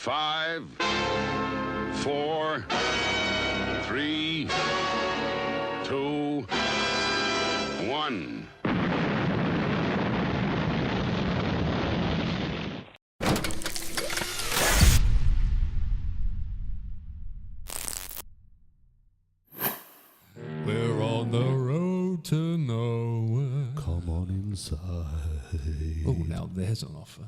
5, 4, 3, 2, 1. We're on the road to nowhere. Come on inside. Oh, now there's an offer.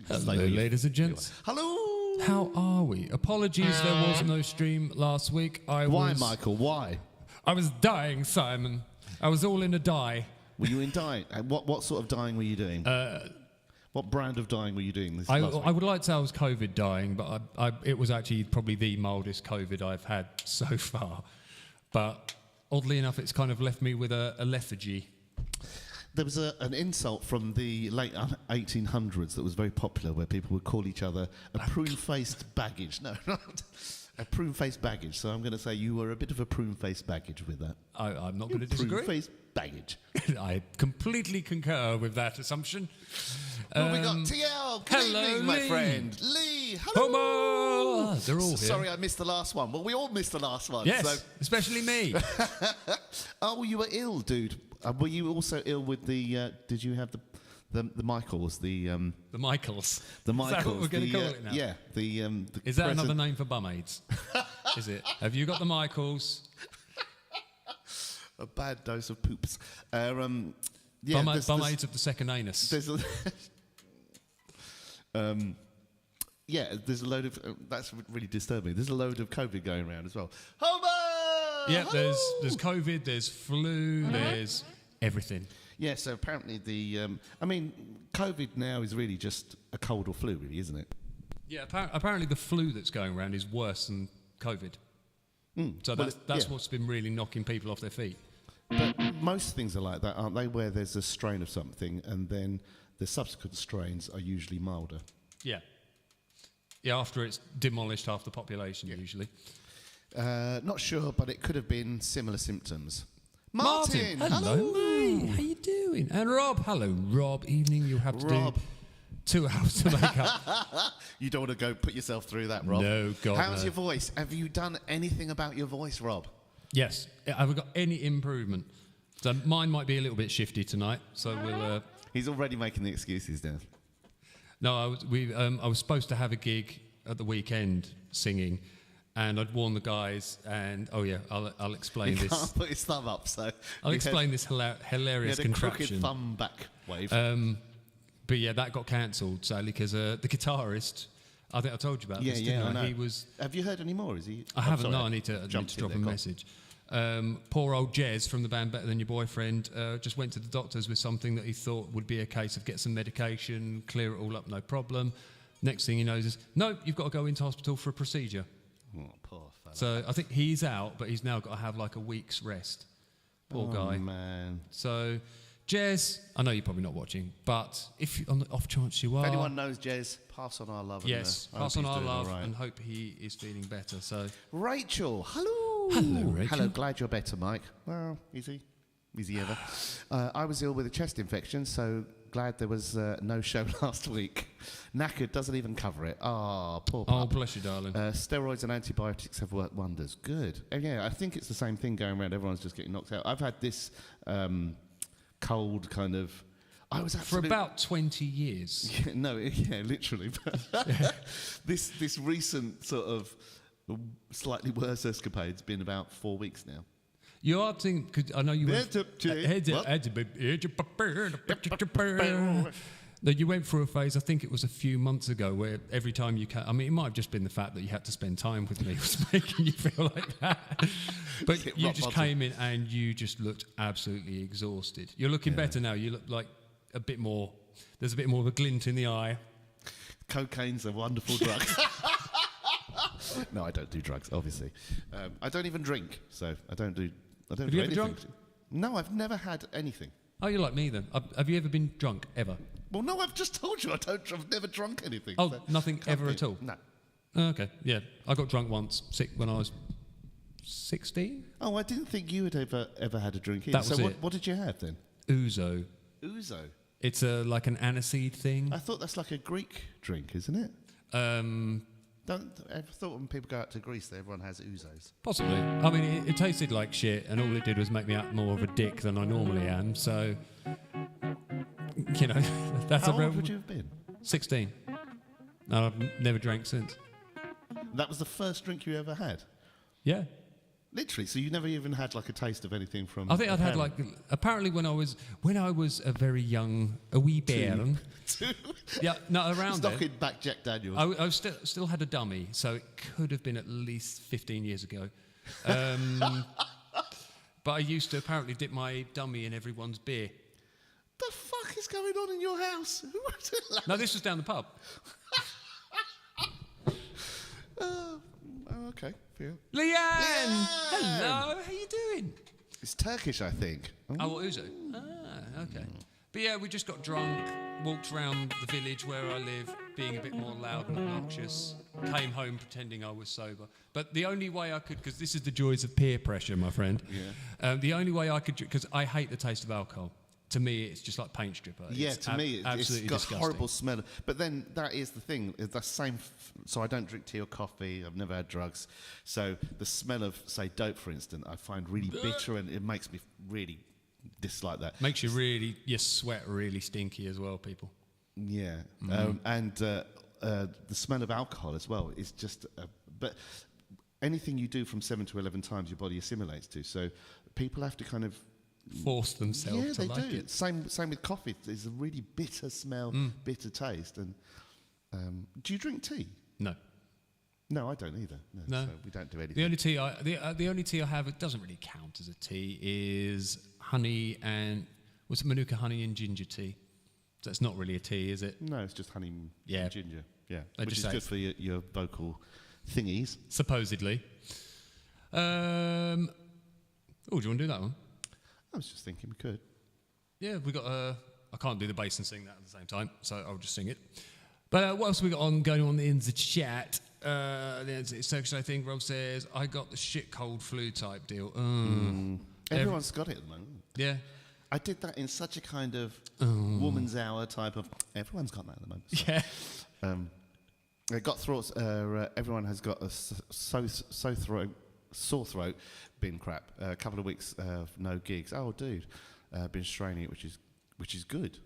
Hello, ladies and gents. Hello. How are we? Apologies, there was no stream last week. Why, Michael? Why? I was dying, Simon. I was all in a dye. Were you in dying? What sort of dying were you doing? What brand of dying were you doing this last week? I would like to say I was COVID dying, but it was actually probably the mildest COVID I've had so far. But oddly enough, it's kind of left me with a lethargy. There was an insult from the late 1800s that was very popular, where people would call each other a prune-faced baggage. No, not a prune-faced baggage. So I'm going to say you were a bit of a prune-faced baggage with that. I'm not going to disagree. Prune-faced baggage. I completely concur with that assumption. Well, we got TL. Good hello, evening, my Lee. friend. Lee, hello. Homo! They're all here. Sorry, I missed the last one. Well, we all missed the last one. Yes, So. especially me. Oh, you were ill, dude. Were you also ill with the? Did you have the Michaels? The Michaels. The Michaels. Is that what we're going to call it now? Yeah. The Is that another name for bum aids? Is it? Have you got the Michaels? A bad dose of poops. Yeah, Bum aids of the second anus. There's a yeah, there's a load of. That's really disturbing. There's a load of COVID going around as well. Homo! Yeah, there's COVID, there's flu, there's everything. Yeah, so apparently COVID now is really just a cold or flu, really, isn't it? Yeah, apparently the flu that's going around is worse than COVID. So that's what's been really knocking people off their feet. But most things are like that, aren't they? Where there's a strain of something, and then the subsequent strains are usually milder. Yeah. Yeah, after it's demolished half the population, usually. Not sure, but it could have been similar symptoms. Martin, hello, mate. How you doing? And Rob, hello, Rob. Evening, you have to do 2 hours to make up. You don't want to go put yourself through that, Rob. No, God, How's no. your voice? Have you done anything about your voice, Rob? Yes. Have we got any improvement? So mine might be a little bit shifty tonight, so we'll... He's already making the excuses now. No, I was supposed to have a gig at the weekend singing, and I'd warned the guys, and I'll explain He this. can't put his thumb up, so... I'll explain this hilarious he had a contraption. crooked thumb back wave. But yeah, that got cancelled, sadly, because the guitarist, I think I told you about this, I didn't know. He was... Have you heard any more? Is he? I haven't, sorry, no, I need to drop a there, message. Poor old Jez from the band Better Than Your Boyfriend just went to the doctors with something that he thought would be a case of get some medication, clear it all up, no problem. Next thing he knows is, no, you've got to go into hospital for a procedure. Oh, poor fella. So I think he's out, but he's now got to have like a week's rest. Poor guy. Oh, man. So, Jez, I know you're probably not watching, but if on the off chance you are... If anyone knows Jez, pass on our love. Yes, and, pass hope on he's our doing love all right. and hope he is feeling better. So, Rachel, hello. Hello, Rachel. Hello, glad you're better, Mike. Well, easy ever. I was ill with a chest infection, so glad there was no show last week. Knackered, doesn't even cover it. Oh, poor pup. oh, bless you, darling. Steroids and antibiotics have worked wonders. Good. And yeah, I think it's the same thing going around. Everyone's just getting knocked out. I've had this cold kind of... I was For about 20 years. Yeah, literally. This recent sort of slightly worse escapade's been about 4 weeks now. You are thinking, cause I know you went... No, you went through a phase, I think it was a few months ago, where every time you I mean, it might have just been the fact that you had to spend time with me was making you feel like that. But you just came in and you just looked absolutely exhausted. You're looking better now. You look like a bit more... There's a bit more of a glint in the eye. Cocaine's a wonderful drug. No, I don't do drugs, obviously. I don't even drink, so I don't do Have you ever anything. drunk? No, I've never had anything. Oh, you're like me then. Have you ever been drunk, ever? Well, no, I've just told you I've never drunk anything. Oh, so nothing ever at all? No. Oh, okay, yeah. I got drunk once, when I was 16. Oh, I didn't think you had ever had a drink either. That was so it. what did you have then? Ouzo. Ouzo? It's like an aniseed thing. I thought that's like a Greek drink, isn't it? Don't ever thought when people go out to Greece, that everyone has ouzos. Possibly. I mean, it tasted like shit, and all it did was make me out more of a dick than I normally am. So, you know, that's How a real. old would you have been? 16. And I've never drank since. That was the first drink you ever had? Yeah. Literally, so you never even had like a taste of anything from... I think I'd had apparently when I was a very young, a wee bairn. Yeah, no, around there. Knocking back Jack Daniels. I still had a dummy, so it could have been at least 15 years ago. But I used to apparently dip my dummy in everyone's beer. The fuck is going on in your house? No, this was down the pub. Okay, fair. Leanne! Hello, how you doing? It's Turkish, I think. Oh, what Uzo? Ah, okay. But yeah, we just got drunk, walked around the village where I live, being a bit more loud and obnoxious, came home pretending I was sober. But the only way I could, because this is the joys of peer pressure, my friend. Yeah. The only way I could, because I hate the taste of alcohol. To me, it's just like paint stripper. Yeah, it's to me, it's got disgusting. horrible smell. But then that is the thing. It's the same. So I don't drink tea or coffee. I've never had drugs. So the smell of, say, dope, for instance, I find really bitter, and it makes me really dislike that. Makes you really, your sweat really stinky as well, people. Yeah, and the smell of alcohol as well is just. But anything you do from 7 to 11 times, your body assimilates to. So people have to kind of force themselves to like it. Yeah, they do. Same with coffee. There's a really bitter smell, bitter taste. And do you drink tea? No. No, I don't either. No. So we don't do anything. The only tea I have, it doesn't really count as a tea, is honey and what's it, Manuka honey and ginger tea. So it's not really a tea, is it? No, it's just honey and ginger. Yeah, which is good for your vocal thingies. Supposedly. Do you want to do that one? I was just thinking we could. Yeah, we got. I can't do the bass and sing that at the same time, so I'll just sing it. But what else we got going on in the chat? It's I think Rob says I got the shit cold flu type deal. Everyone's got it at the moment. Yeah. I did that in such a kind of woman's hour type of. Everyone's got that at the moment. So. Yeah. It got throats. Everyone has got a sore throat. Been crap. A couple of weeks of no gigs. Oh, dude, been straining it, which is good.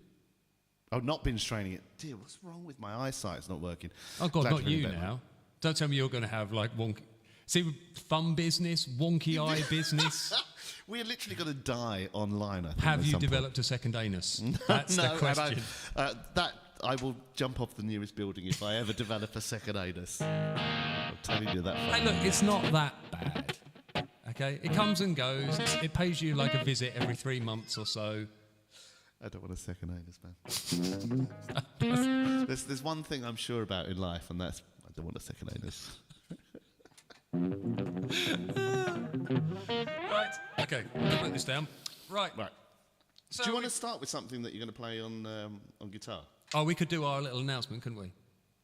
Oh, not been straining it. Dear, what's wrong with my eyesight? It's not working. Oh God, not you now. Don't tell me you're going to have like wonky. See, thumb business, wonky eye business. We're literally going to die online. I think, have you developed a second anus? That's the question. That I will jump off the nearest building if I ever develop a second anus. I'm telling you that. Hey, look, it's not that bad. Okay, it comes and goes. It pays you like a visit every 3 months or so. I don't want a second anus, man. There's one thing I'm sure about in life, and that's I don't want a second anus. Right. Okay. I'll put this down. Right. So do you want to start with something that you're going to play on guitar? Oh, we could do our little announcement, couldn't we?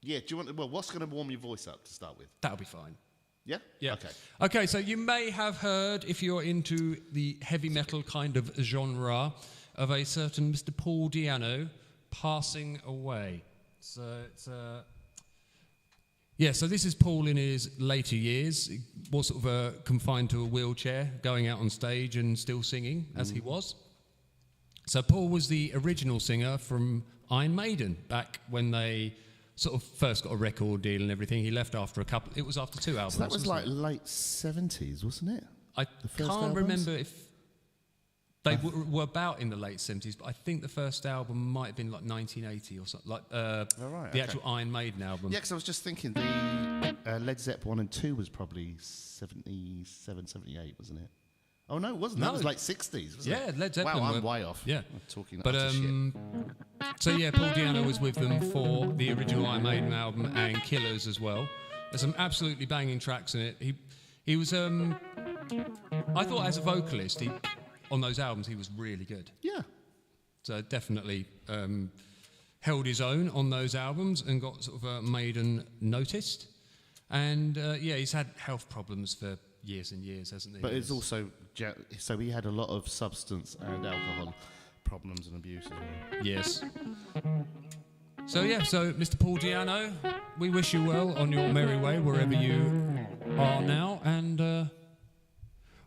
Yeah. Do you want? Well, what's going to warm your voice up to start with? That'll be fine. Yeah? Yeah. Okay. Okay, so you may have heard, if you're into the heavy metal kind of genre, of a certain Mr. Paul Di'Anno passing away. So it's so this is Paul in his later years. He was sort of confined to a wheelchair, going out on stage and still singing, as he was. So Paul was the original singer from Iron Maiden, back when they sort of first got a record deal and everything. He left after it was after 2 albums. So that was like late 70s, wasn't it? I can't remember if they were about in the late 70s, but I think the first album might have been like 1980 or something, like the actual Iron Maiden album. Yeah, because I was just thinking the Led Zeppelin 1 and 2 was probably 77, 78, wasn't it? Oh, no, it wasn't. No. That was like 60s, wasn't it? Yeah, Led Zeppelin. Wow, I'm way off. Yeah. I'm talking utter shit. So, yeah, Paul Di'Anno was with them for the original Iron Maiden album and Killers as well. There's some absolutely banging tracks in it. He was, I thought as a vocalist, on those albums, he was really good. Yeah. So definitely held his own on those albums and got sort of Maiden noticed. And, he's had health problems for years and years, hasn't he? But it's also, so he had a lot of substance and alcohol problems and abuse as well. Yes. So Mr. Paul Diano, we wish you well on your merry way wherever you are now, and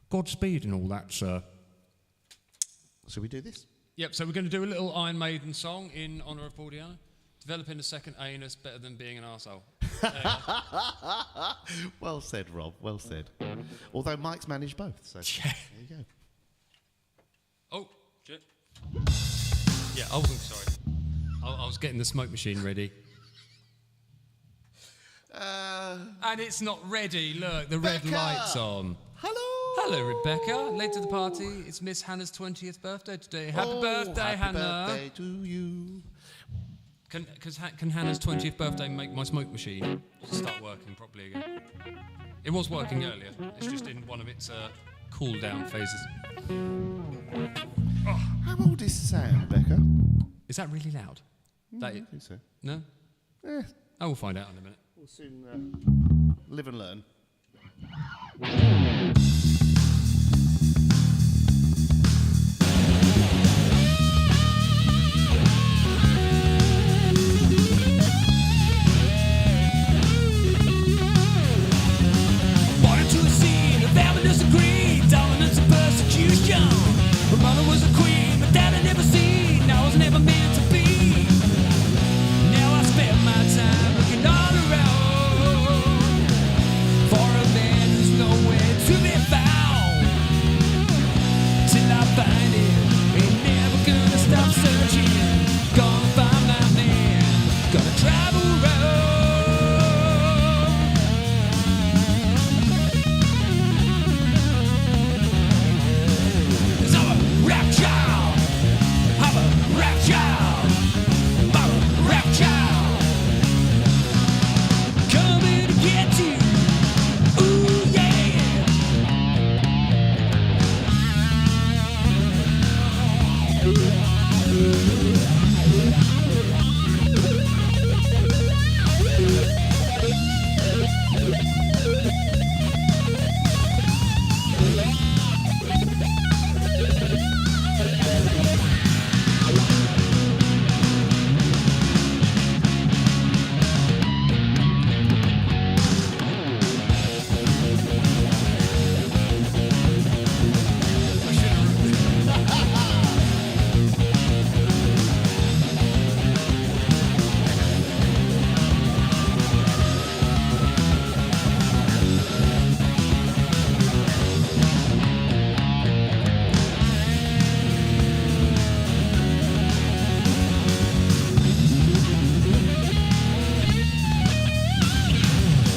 Godspeed and all that, sir. Shall we do this? Yep, so we're going to do a little Iron Maiden song in honour of Paul Diano. Developing a second anus better than being an arsehole. Well said, Rob, well said. Although Mike's managed both, so Yeah. there you go. Oh, shit. Yeah, I wasn't sorry. I was getting the smoke machine ready. And it's not ready. Look, the red Rebecca! light's on. Hello! Hello, Rebecca. Late to the party. It's Miss Hannah's 20th birthday today. Happy birthday, Hannah. Happy birthday to you. Can Hannah's 20th birthday make my smoke machine start working properly again? It was working earlier. It's just in one of its cool-down phases. How old is Sam, Becca? Is that really loud? I think so. No? Eh, I will find out in a minute. we'll soon live and learn. Born into a scene of feminist greed, dominance and persecution. My mother was a queen, my dad I never seen. I was never meant to be. Now I spend my time looking all around for a man who's nowhere to be found. Till I find him, ain't never gonna stop searching. Gonna find my man, gonna travel around. 'Cause I'm a rap child. I'm a rap child. I'm a rap child. Coming to get you. Ooh, yeah.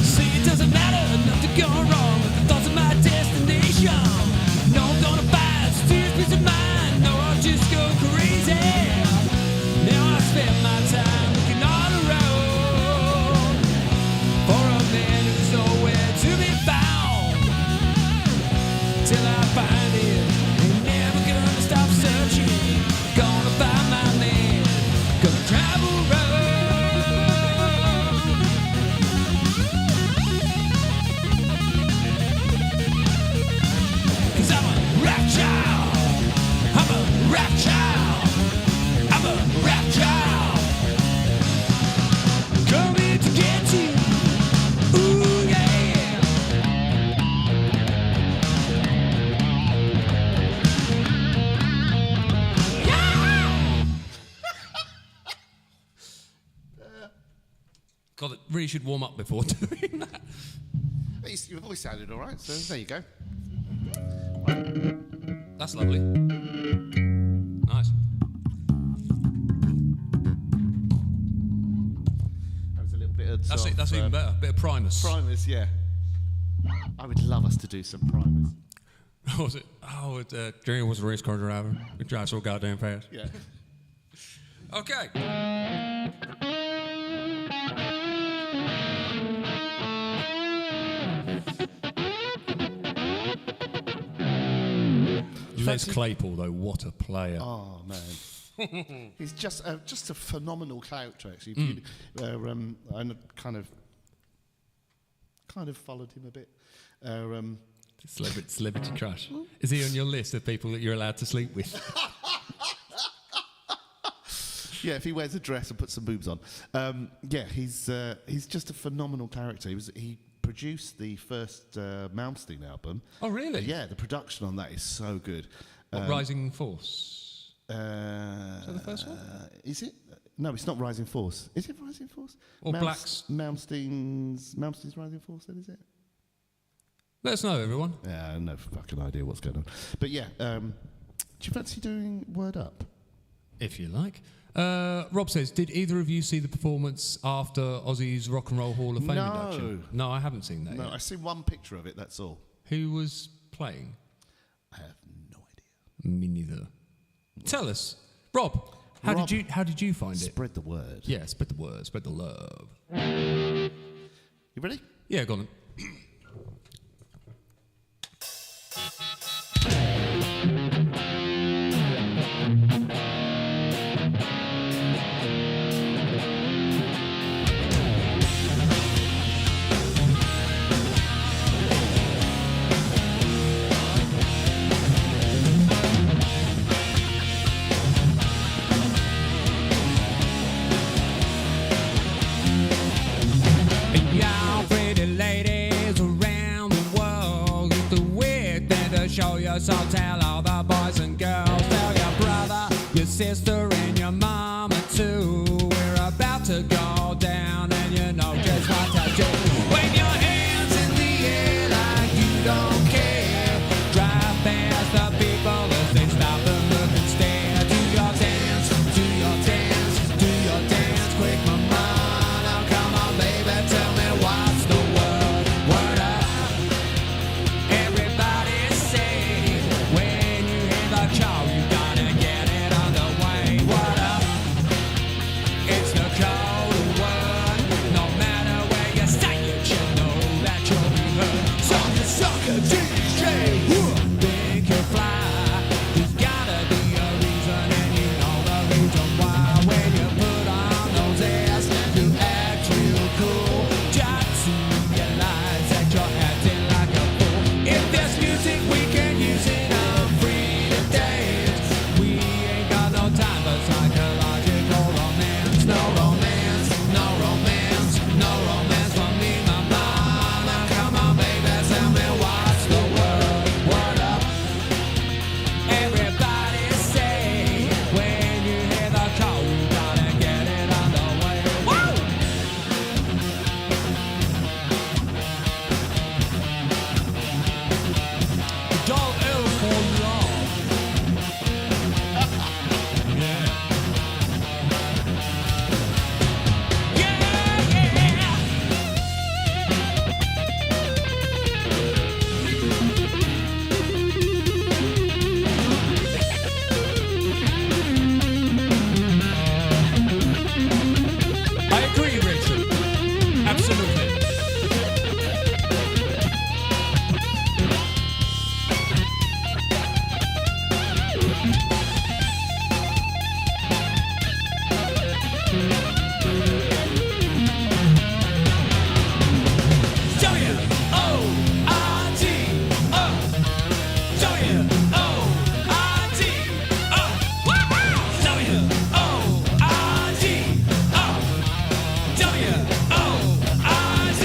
See, it doesn't matter, nothing gone wrong with the thoughts of my destination. No, I'm gonna buy a serious peace of mind. No, I'll just go crazy. Now I spend my time looking all around for a man who's nowhere to be found. Till I find him, ain't never gonna stop searching. Gonna find my man, gonna travel around. 'Cause I'm a rap child. I'm a rap child. I'm a rap child. Coming to get you. Ooh, yeah. Yeah. God, it really should warm up before doing that. Your voice sounded all right, so there you go. That's lovely. Nice. That was a little bit of That's it. That's even better. Bit of Primus. Primus, yeah. I would love us to do some Primus. What was it? Oh, Jerry was a race car driver. He drives so goddamn fast. Yeah. Okay. Les Claypool, though, what a player. Oh man, he's just a phenomenal character. Actually, I kind of followed him a bit. Celebrity crush. Is he on your list of people that you're allowed to sleep with? Yeah, if he wears a dress and puts some boobs on. Yeah, he's just a phenomenal character. He produced the first Malmsteen album. Oh, really? Yeah, the production on that is so good. What, Rising Force? Is that the first one? Is it? No, it's not Rising Force. Is it Rising Force? Or Black's... Malmsteen's Rising Force, then, is it? Let us know, everyone. Yeah, no fucking idea what's going on. But yeah, do you fancy doing Word Up? If you like. Rob says, did either of you see the performance after Ozzy's Rock and Roll Hall of Fame induction? No, I haven't seen that yet. I've seen one picture of it, that's all. Who was playing? I have no idea. Me neither. Tell us. Rob, how did you find it? Spread the word. Yeah, spread the word, spread the love. You ready? Yeah, go on. Show you, so tell all the boys and girls, tell your brother, your sister, and your mama too. We're about to go down, and you know just what to do. Wave your hands in the air like you don't care. Drive past the people as they stop and look and stare. Do your dance, do your dance, do your dance, quick, mama. Now come on, baby, tell me what's the word. Word up. Everybody say, when you hear the call, you gotta get it underway. What up? It's the code word. No matter where you say it, you know that you'll be heard. Sucker, DJ, think you fly. There's gotta be a reason, and you know the reason why. When you put on those airs, you act real cool. Got to realize that you're acting like a fool. If there's music, we can use it. I'm free to dance. We ain't got no time for psychological romance. No romance, no romance, no romance for me, my mom. Now come on, baby, tell me what's the word. Word up. Everybody say, when you hear the call, you gotta get it underway. Woo! Don't ever fall in love. Yeah. I agree, Richard. Absolutely. W-O-R-D, W-O-R-D, W-O-R-D, W-O-R-D,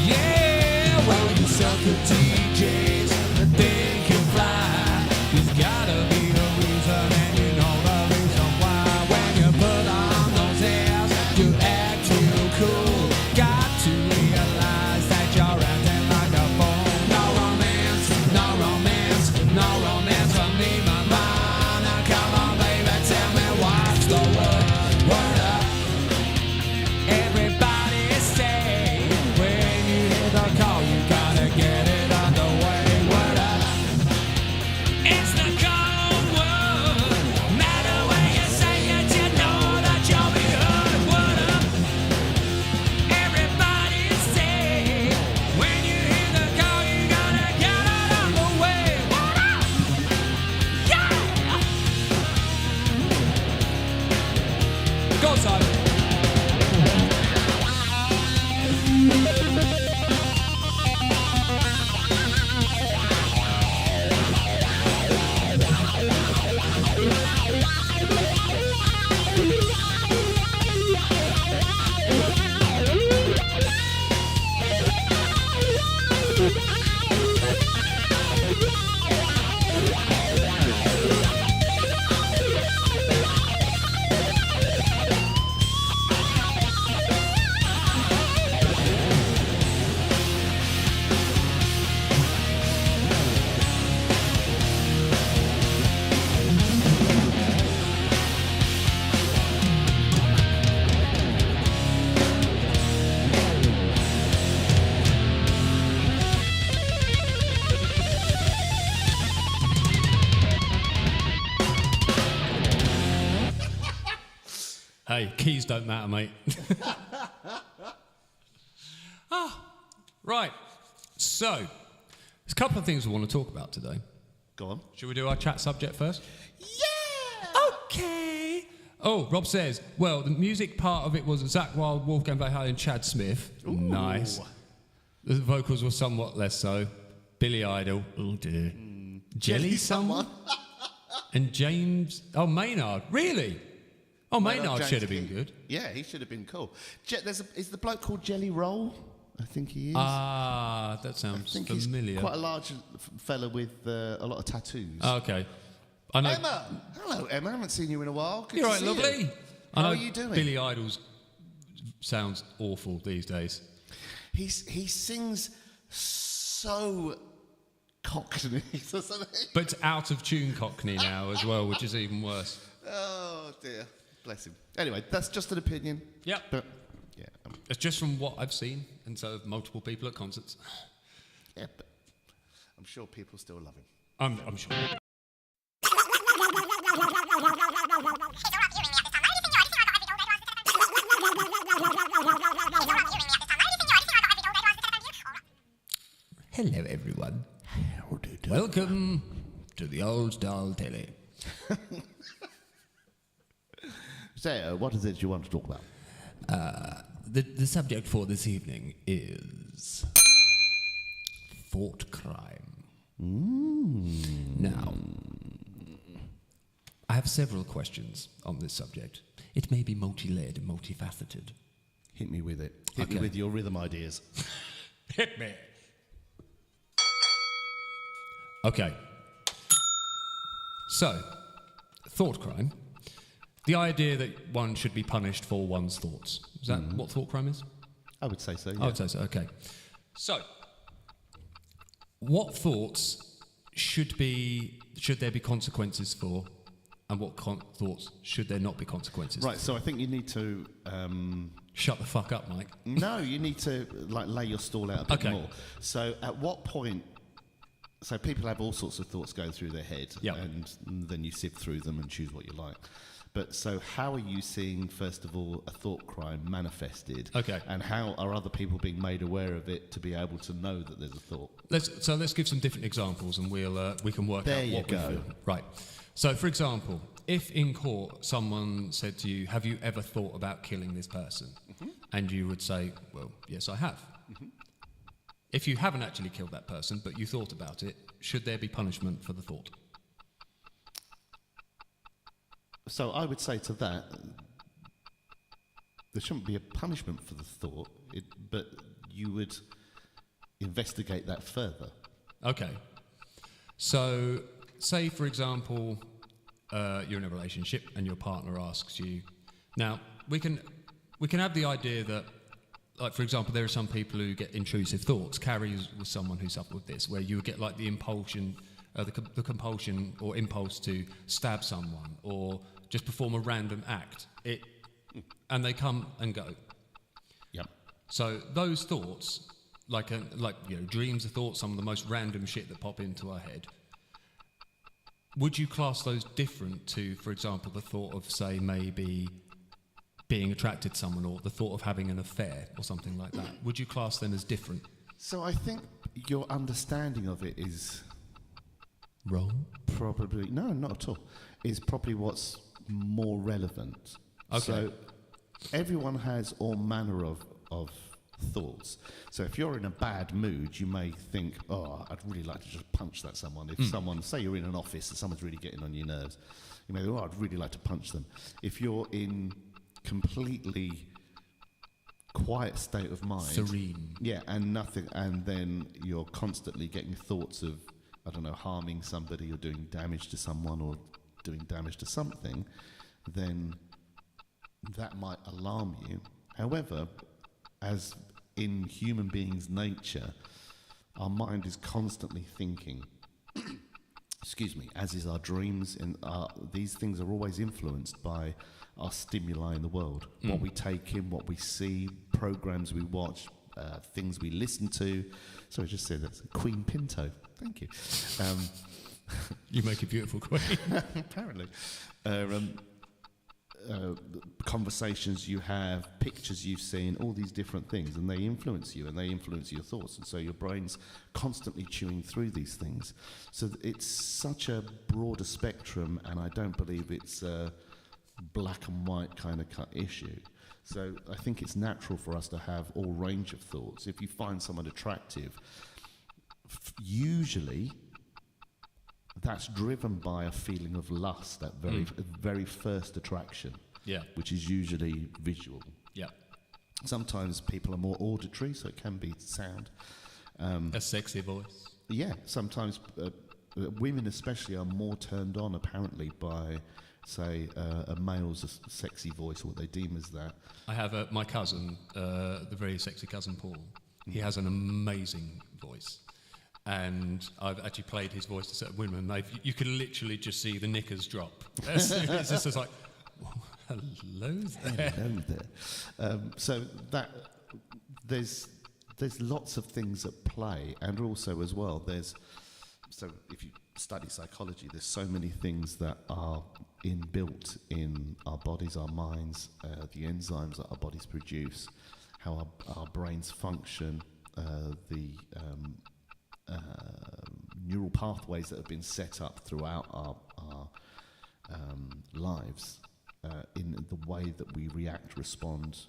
yeah, well, you sucker DJs that think you fly. There's gotta be a reason, and you know the reason why. When you put on those airs, you act real cool. Got to realize that you're acting like a fool. No romance, no romance, no romance for me, my mom. Now come on, baby, tell me what's the word. Word up. Everybody say, when you hear the call, you gotta get it underway. Word up. It's the cold word. Matter where you say it, you know that you'll be heard. Word up. Everybody say, when you hear the call, you gotta get it underway. Word up. Yeah. Go, Simon. Hey, keys don't matter, mate. Right. So, there's a couple of things we want to talk about today. Go on. Should we do our chat subject first? Yeah! Okay. Oh, Rob says, well, the music part of it was Zakk Wylde, Wolfgang Van Halen, and Chad Smith. Ooh. Nice. The vocals were somewhat less so. Billy Idol. Oh, dear. Jelly someone? And James... Oh, Maynard. Really? Oh, Maynard should have been good. Yeah, he should have been cool. Is the bloke called Jelly Roll? I think he is. Ah, that sounds familiar. He's quite a large fella with a lot of tattoos. Oh, okay. I know. Emma! Hello, Emma. I haven't seen you in a while. Good You're to right, see lovely. you. I know How are you doing? Billy Idol's sounds awful these days. He sings so Cockney. But it's out of tune Cockney now as well, which is even worse. Oh, dear. Bless him. Anyway, that's just an opinion. Yep. But, yeah. It's just from what I've seen, and so have multiple people at concerts. Yeah, but I'm sure people still love him. I'm sure. Hello, everyone. Welcome to the Old Style Telly. So, what is it you want to talk about? The subject for this evening is thought crime. Now, I have several questions on this subject. It may be multi-layered and multifaceted. Hit me with it. Hit Okay. me with your rhythm ideas. Hit me. Okay. So, thought crime. The idea that one should be punished for one's thoughts. Is that what thought crime is? I would say so, yeah. I would say so, okay. So, what thoughts should there be consequences for, and what thoughts should there not be consequences Right, for? so I think you need to... Shut the fuck up, Mike. no, you need to lay your stall out a bit Okay. more. So at what point... So people have all sorts of thoughts going through their head, Yep. and then you sift through them and choose what you like. But so how are you seeing, first of all, a thought crime manifested? Okay. And how are other people being made aware of it to be able to know that there's a thought? Let's give some different examples, and we can work There out you what go. we feel. Right. So, for example, if in court someone said to you, "Have you ever thought about killing this person?" and you would say, "Well, yes, I have." If you haven't actually killed that person, but you thought about it, should there be punishment for the thought? So I would say to that, there shouldn't be a punishment for the thought, but you would investigate that further. Okay. So, say, for example, you're in a relationship and your partner asks you... Now, we can have the idea that, like, for example, there are some people who get intrusive thoughts. Carrie was someone who suffered with this, where you would get, like, the impulsion, the compulsion or impulse to stab someone or just perform a random act. And they come and go. Yep. So those thoughts, dreams of thoughts, some of the most random shit that pop into our head, would you class those different to, for example, the thought of, say, maybe being attracted to someone or the thought of having an affair or something like that? Would you class them as different? So I think your understanding of it is Wrong? probably... No, not at all. Is probably what's more relevant. Okay. So everyone has all manner of thoughts. So if you're in a bad mood, you may think, oh, I'd really like to just punch that someone. If someone, say you're in an office and someone's really getting on your nerves, you may think, oh, I'd really like to punch them. If you're in completely quiet state of mind... Serene. Yeah, and nothing, and then you're constantly getting thoughts of, I don't know, harming somebody or doing damage to someone or doing damage to something, then that might alarm you. However, as in human beings' nature, our mind is constantly thinking. Excuse me, as is our dreams, and these things are always influenced by our stimuli in the world. What we take in, what we see, programs we watch, things we listen to. So I just said that's Queen Pinto. Thank you. You make a beautiful queen. Apparently. conversations you have, pictures you've seen, all these different things, and they influence you and they influence your thoughts, and so your brain's constantly chewing through these things. So it's such a broader spectrum, and I don't believe it's a black and white kind of issue. So I think it's natural for us to have all range of thoughts. If you find someone attractive, usually that's driven by a feeling of lust, that very first attraction, which is usually visual. Yeah. Sometimes people are more auditory, so it can be sound. A sexy voice. Yeah, sometimes women especially are more turned on, apparently, by, say, a male's sexy voice, or what they deem as that. I have my cousin, the very sexy cousin Paul. He has an amazing voice. And I've actually played his voice to certain women. You could literally just see the knickers drop. It's just like, hello there. Hello there. So that there's lots of things at play, and also as well so if you study psychology, there's so many things that are inbuilt in our bodies, our minds, the enzymes that our bodies produce, how our brains function, the neural pathways that have been set up throughout our lives, in the way that we react, respond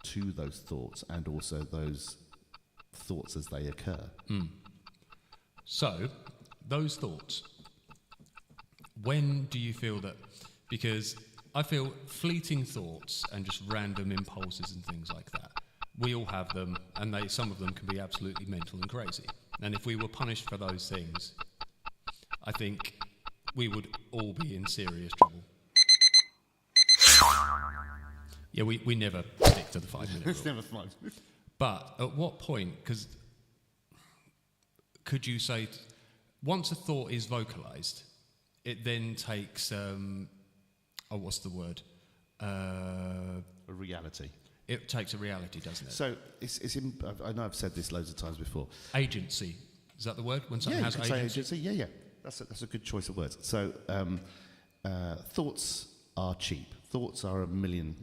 to those thoughts, and also those thoughts as they occur. So, those thoughts, when do you feel that? Because I feel fleeting thoughts and just random impulses and things like that, we all have them, and some of them can be absolutely mental and crazy. And if we were punished for those things, I think we would all be in serious trouble. Yeah, we never stick to the 5-minute rule. It's never 5 minutes. But at what point, because could you say, once a thought is vocalised, it then takes, what's the word? A reality. It takes a reality, doesn't it? So I know I've said this loads of times before. Agency, is that the word? When something has agency? Yeah. That's a good choice of words. So thoughts are cheap. Thoughts are a million.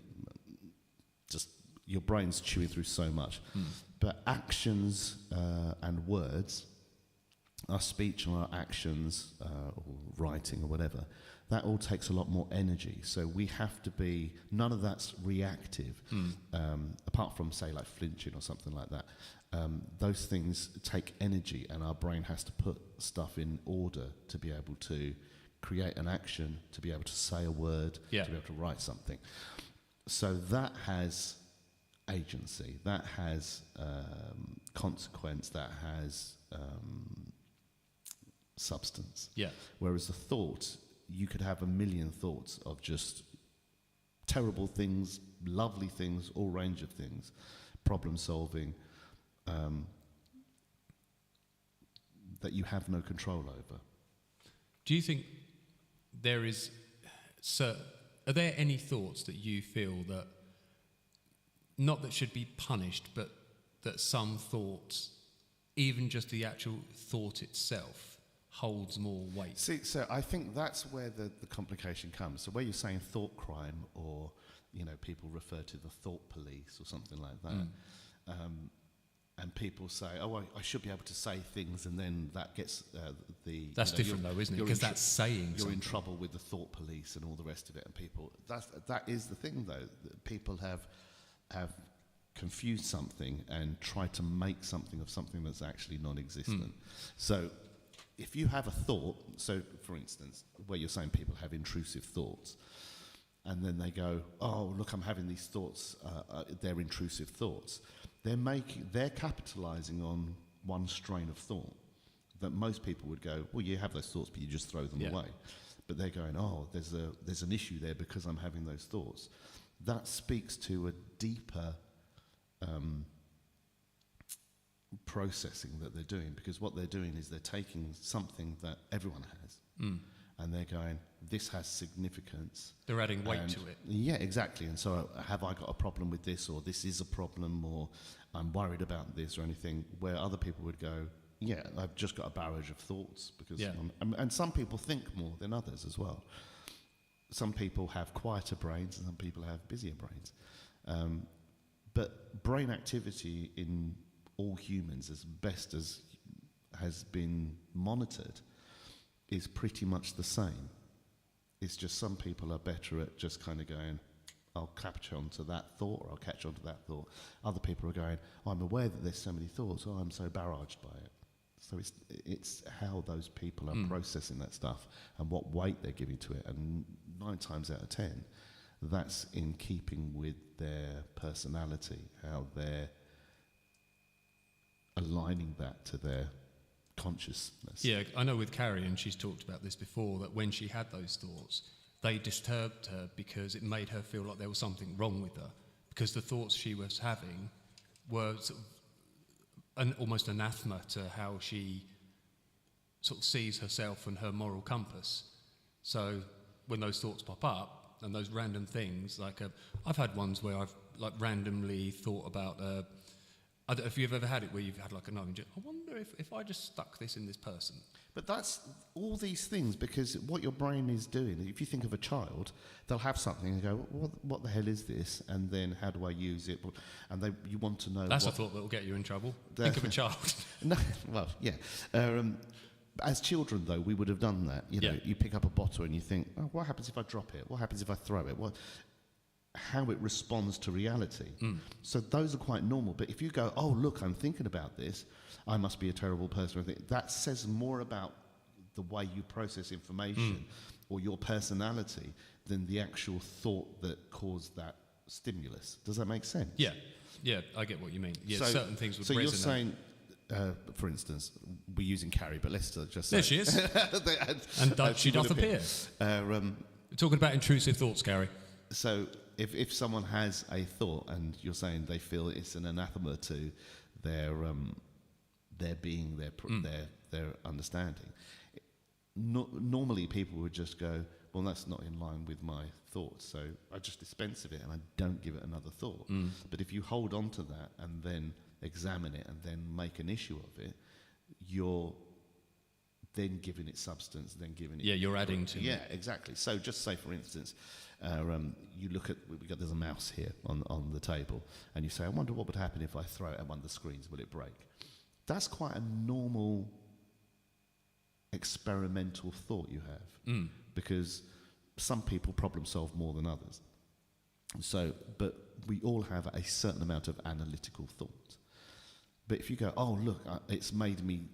Just your brain's chewing through so much. But actions and words, our speech and our actions, or writing or whatever, that all takes a lot more energy. So we have to be, none of that's reactive, apart from, say, like flinching or something like that. Those things take energy, and our brain has to put stuff in order to be able to create an action, to be able to say a word, to be able to write something. So that has agency, that has consequence, that has substance. Yeah. Whereas the thought, you could have a million thoughts of just terrible things, lovely things, all range of things, problem solving, that you have no control over. Do you think there is, are there any thoughts that you feel that, not that should be punished, but that some thoughts, even just the actual thought itself, holds more weight? See, so I think that's where the complication comes. So where you're saying thought crime, or, people refer to the thought police or something like that, and people say, I should be able to say things, and then that gets That's different though, isn't it? Because that's saying you're something. in trouble with the thought police and all the rest of it, and people, that is the thing though, that people have confused something and tried to make something of something that's actually non-existent. So if you have a thought, so for instance, where you're saying people have intrusive thoughts, and then they go, oh, look, I'm having these thoughts, they're intrusive thoughts. They're capitalizing on one strain of thought that most people would go, well, you have those thoughts, but you just throw them away. But they're going, oh, there's an issue there because I'm having those thoughts. That speaks to a deeper processing that they're doing, because what they're doing is they're taking something that everyone has, and they're going, this has significance. They're adding weight to it. Yeah, exactly. And so have I got a problem with this, or this is a problem, or I'm worried about this or anything, where other people would go, yeah, I've just got a barrage of thoughts, because and some people think more than others as well. some people have quieter brains and some people have busier brains. But brain activity in all humans, as best as has been monitored, is pretty much the same. It's just some people are better at just kind of going, I'll capture onto that thought, or I'll catch onto that thought. Other people are going, I'm aware that there's so many thoughts, I'm so barraged by it. So it's how those people are processing that stuff and what weight they're giving to it. And 9 times out of 10, that's in keeping with their personality, how they're aligning that to their consciousness. Yeah, I know with Carrie, and she's talked about this before, that when she had those thoughts, they disturbed her because it made her feel like there was something wrong with her, because the thoughts she was having were sort of almost anathema to how she sort of sees herself and her moral compass. So when those thoughts pop up and those random things, like I've had ones where I've like randomly thought about. I don't know if you've ever had it where you've had like I wonder if I just stuck this in this person. But that's all these things, because what your brain is doing, if you think of a child, they'll have something and go, what the hell is this? And then how do I use it? And you want to know. That's a thought that will get you in trouble. Think of a child. No, well, yeah. As children, though, we would have done that. You know, you pick up a bottle and you think, oh, what happens if I drop it? What happens if I throw it? How it responds to reality. So those are quite normal. But if you go, oh, look, I'm thinking about this, I must be a terrible person. I think that says more about the way you process information or your personality than the actual thought that caused that stimulus. Does that make sense? Yeah, I get what you mean. Yeah, so, certain things would resonate. So you're saying, for instance, we're using Carrie, but let's just say... There she is. And she doth appear. We're talking about intrusive thoughts, Carrie. So if someone has a thought and you're saying they feel it's an anathema to their being, their understanding, normally people would just go, well, that's not in line with my thoughts, so I just dispense of it and I don't give it another thought. But if you hold on to that and then examine it and then make an issue of it, you're then giving it substance, then giving it... Yeah, you're adding to it. Yeah, exactly. So just say, for instance, you look at... there's a mouse here on the table, and you say, I wonder what would happen if I throw it at one of the screens. Will it break? That's quite a normal experimental thought you have, because some people problem solve more than others. So, but we all have a certain amount of analytical thought. But if you go, oh, look, it's made me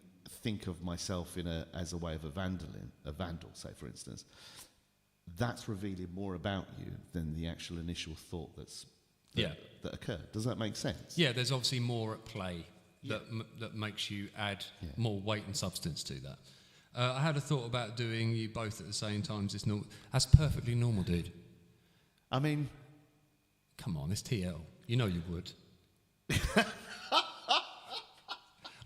think of myself as a way of a vandal, say, for instance, that's revealing more about you than the actual initial thought that occurred. Does that make sense? Yeah, there's obviously more at play that makes you add more weight and substance to that. I had a thought about doing you both at the same time. That's perfectly normal, dude. I mean... Come on, it's TL. You know you would.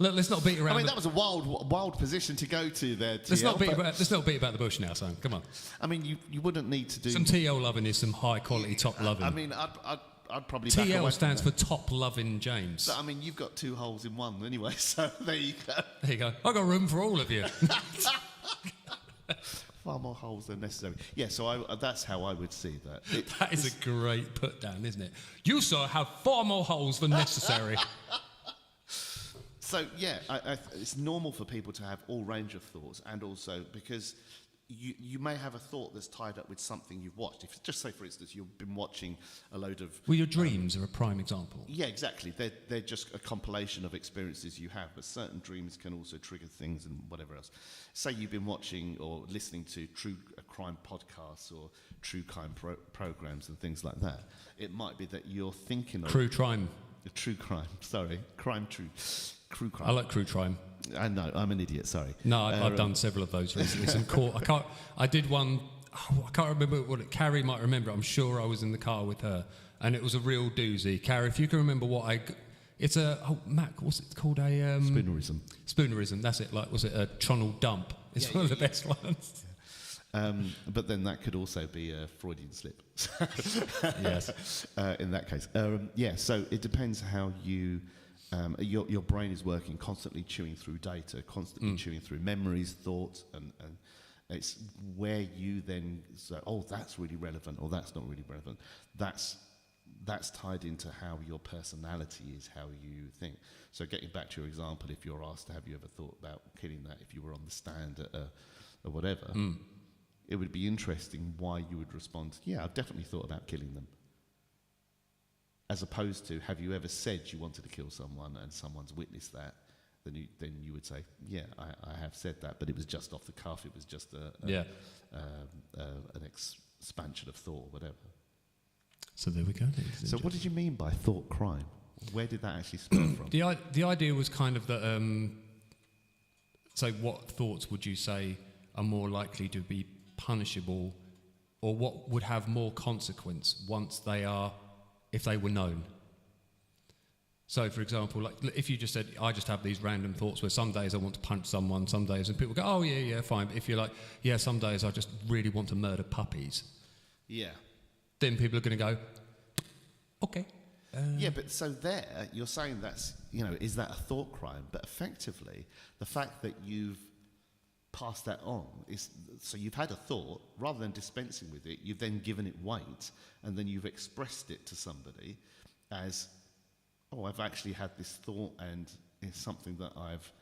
Look, let's not beat around. I mean, that was a wild position to go to there, TL. Let's not beat about the bush now, son. Come on. I mean, you wouldn't need to do... Some TL loving is some high-quality top loving. I mean, I'd probably... TL stands for top loving James. But, I mean, you've got 2 holes in one anyway, so there you go. There you go. I've got room for all of you. Far more holes than necessary. Yeah, so that's how I would see that. That is a great put down, isn't it? You, sir, have far more holes than necessary. So, yeah, it's normal for people to have all range of thoughts, and also because you may have a thought that's tied up with something you've watched. If just say, for instance, you've been watching a load of... Well, your dreams are a prime example. Yeah, exactly. They're just a compilation of experiences you have, but certain dreams can also trigger things and whatever else. Say you've been watching or listening to true crime podcasts or true crime programs and things like that. It might be that you're thinking of... True crime. True crime, sorry. Crime. I like true crime. I know, I'm an idiot, sorry. No, I've done several of those recently. I did one, I can't remember what it, Carrie might remember, I'm sure I was in the car with her, and it was a real doozy. Carrie, if you can remember it's Mac, what's it called? Spoonerism. Spoonerism, that's it, like, was it a Tronal dump? It's one of the best ones. But then that could also be a Freudian slip. Yes. In that case. So it depends how you... your brain is working, constantly chewing through data, constantly chewing through memories, thoughts, It's where you then say, oh, that's really relevant, or that's not really relevant. That's tied into how your personality is, how you think. So getting back to your example, if you're asked, have you ever thought about killing that if you were on the stand at or whatever, it would be interesting why you would respond, yeah, I've definitely thought about killing them. As opposed to, have you ever said you wanted to kill someone and someone's witnessed that? Then you would say, yeah, I have said that, but it was just off the cuff. It was just an expansion of thought, whatever. So there we go. So what did you mean by thought crime? Where did that actually stem from? The idea was kind of that. So what thoughts would you say are more likely to be punishable, or what would have more consequence once if they were known? So, for example, like if you just said, I just have these random thoughts where some days I want to punch someone, some days, and people go, oh, yeah, fine. But if you're like, yeah, some days I just really want to murder puppies. Yeah. Then people are going to go, okay. Yeah, but so there, you're saying that's, is that a thought crime? But effectively, the fact that you've passed that on is, so you've had a thought, rather than dispensing with it, you've then given it weight, and then you've expressed it to somebody as, oh, I've actually had this thought, and it's something that I've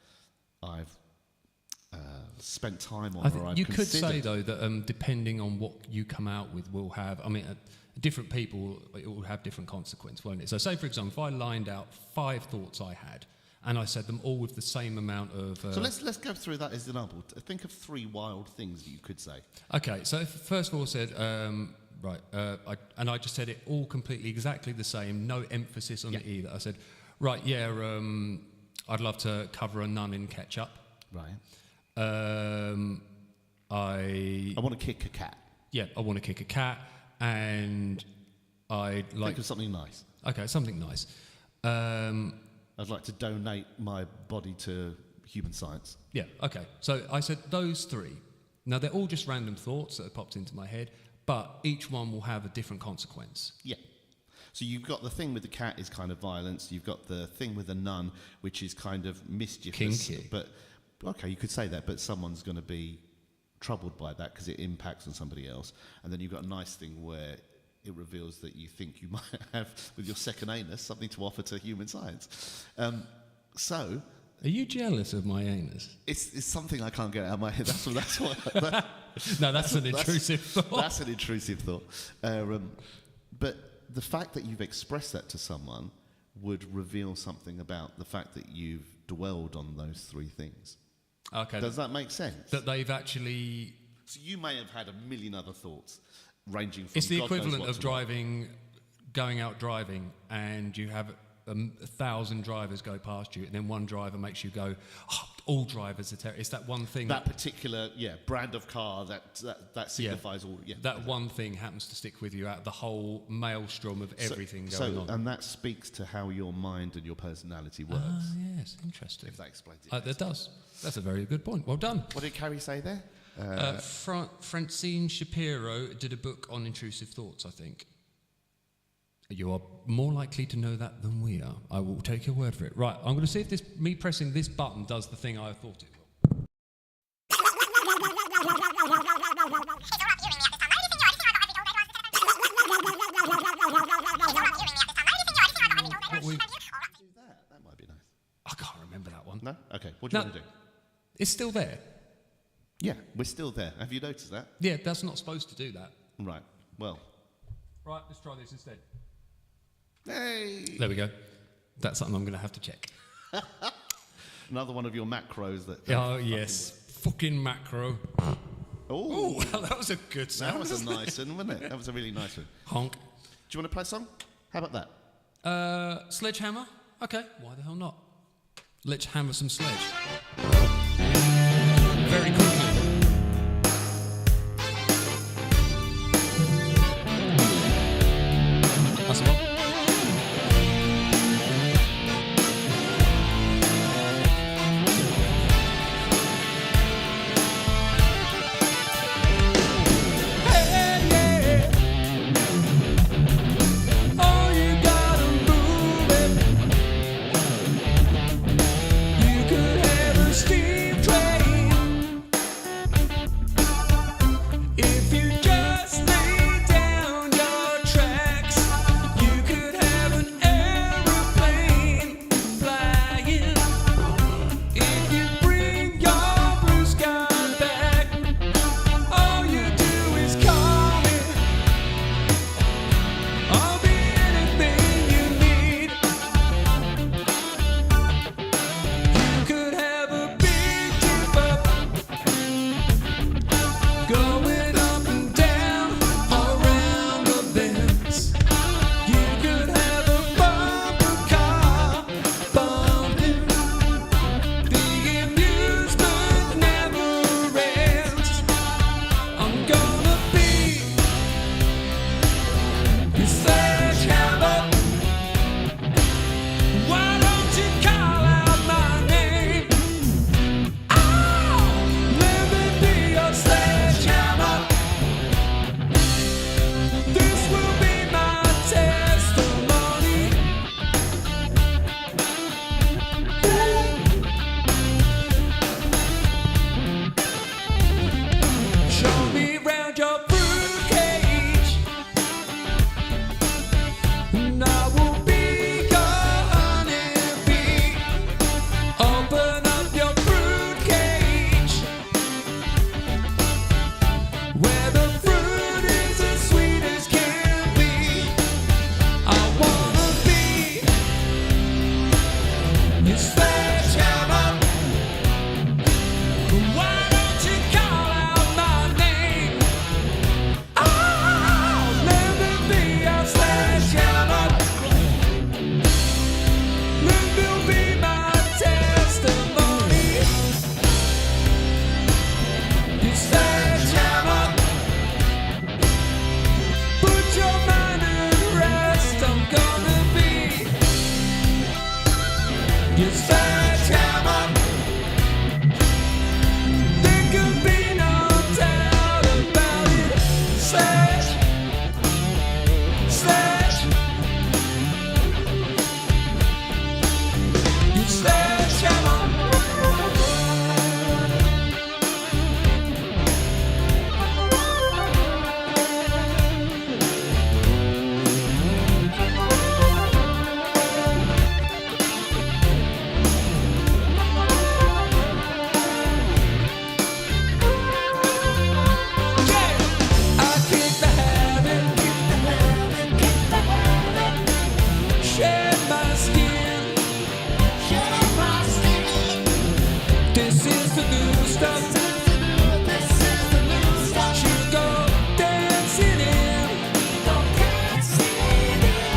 spent time on. Or I've you could considered. say though that depending on what you come out with, will have. I mean, different people, it will have different consequence, won't it? So, say for example, if I lined out 5 thoughts I had, and I said them all with the same amount of. So let's go through that as an example. Think of 3 wild things that you could say. Okay, so if first of all said. I just said it all completely exactly the same, no emphasis on it either. I said, I'd love to cover a nun in ketchup. Right. I want to kick a cat. Yeah, I want to kick a cat, and I'd like... Think of something nice. Okay, something nice. I'd like to donate my body to human science. Yeah, okay. So I said those 3. Now, they're all just random thoughts that have popped into my head, but each one will have a different consequence. Yeah. So you've got the thing with the cat is kind of violence. You've got the thing with the nun, which is kind of mischievous. Kinky. But, okay, you could say that, but someone's going to be troubled by that because it impacts on somebody else. And then you've got a nice thing where it reveals that you think you might have, with your second anus, something to offer to human science. So... Are you jealous of my anus? It's something I can't get out of my head. That's what. No, that's an intrusive thought. That's an intrusive thought. But the fact that you've expressed that to someone would reveal something about the fact that you've dwelled on those 3 things. Okay. Does that make sense? That they've actually... So you may have had a million other thoughts, ranging from... It's the equivalent of going out driving, and you have 1,000 drivers go past you, and then one driver makes you go, oh, all drivers are terrible. It's that one thing. That particular, brand of car that signifies all. Yeah, that one thing happens to stick with you out of the whole maelstrom of everything going on. And that speaks to how your mind and your personality works. Yes, interesting. If that explains it. That does. That's a very good point. Well done. What did Carrie say there? Francine Shapiro did a book on intrusive thoughts, I think. You are more likely to know that than we are. I will take your word for it. Right, I'm going to see if me pressing this button does the thing I thought it will. That might be nice. I can't remember that one. No? Okay, what do you want to do? It's still there. Yeah, we're still there. Have you noticed that? Yeah, that's not supposed to do that. Right, well. Right, let's try this instead. Hey! There we go. That's something I'm going to have to check. Another one of your macros that... Oh, yes. Fucking macro. Oh, that was a good sound. That was a nice one, wasn't it? That was a really nice one. Honk. Do you want to play a song? How about that? Sledgehammer? Okay, why the hell not? Let's hammer some sledge. Very quickly. That's the one.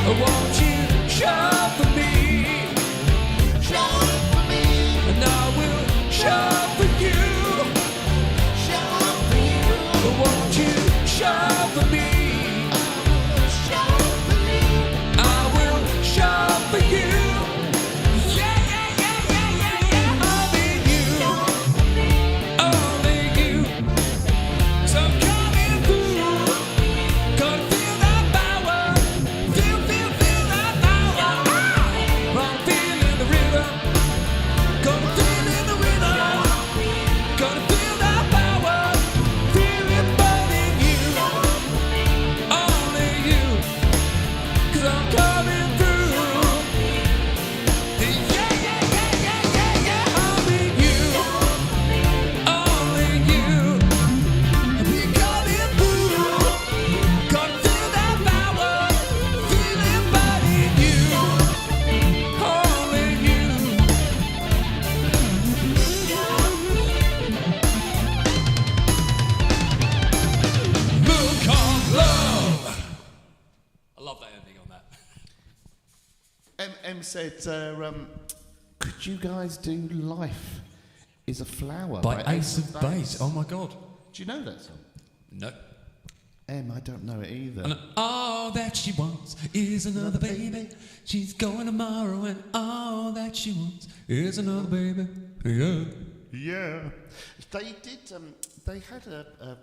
Won't you show for me? Show for me. And I will show for you. Show for you. Won't you show for me? Show for me. I will show for you. M said, could you guys do Life is a Flower By Ace of Base. Oh my God. Do you know that song? No. I don't know it either. And all that she wants is another baby. She's going tomorrow, and all that she wants is another baby. Yeah. Yeah. They did, they had a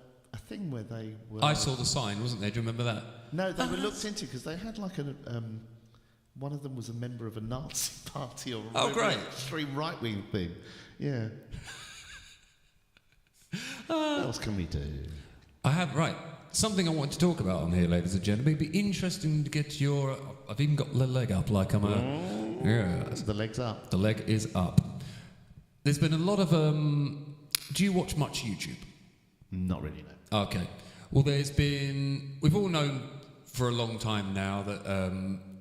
thing where they were... I Saw the Sign, wasn't there? Do you remember that? No, they were looked into because they had like a... one of them was a member of a Nazi party or a great. extreme right-wing thing. Yeah. What else can we do? Right. Something I want to talk about on here, ladies and gentlemen. It'd be interesting to get your... I've even got the leg up like I'm a... Yeah. The leg's up. The leg is up. There's been a lot of... do you watch much YouTube? Not really, no. Okay. Well, there's been... We've all known for a long time now that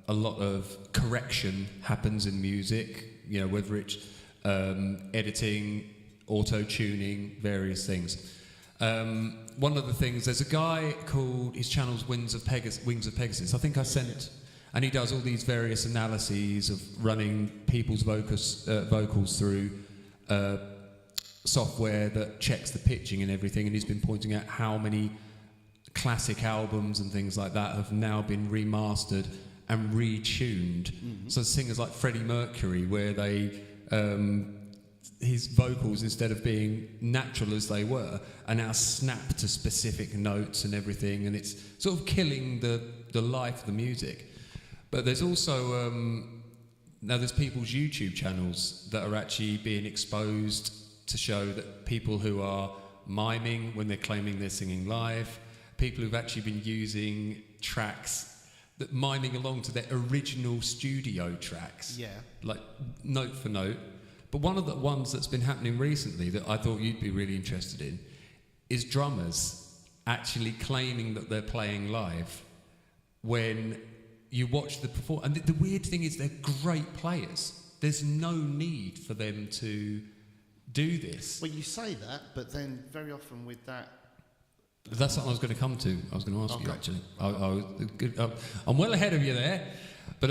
a lot of correction happens in music, you know, whether it's editing, auto-tuning, various things. One of the things, there's a guy called, his channel's Wings of Pegasus. I think I sent, and he does all these various analyses of running people's vocals through software that checks the pitching and everything, and he's been pointing out how many classic albums and things like that have now been remastered and retuned. Mm-hmm. So singers like Freddie Mercury, where they his vocals, instead of being natural as they were, are now snapped to specific notes and everything, and it's sort of killing the life of the music. But there's also now there's people's YouTube channels that are actually being exposed to show that people who are miming when they're claiming they're singing live, people who've actually been using tracks that miming along to their original studio tracks, like note for note. But one of the ones that's been happening recently that I thought you'd be really interested in is drummers actually claiming that they're playing live when you watch the performance. And the weird thing is they're great players. There's no need for them to do this. Well, you say that, but then very often with that... That's what I was going to come to. I was going to ask you, actually. I'm well ahead of you there. But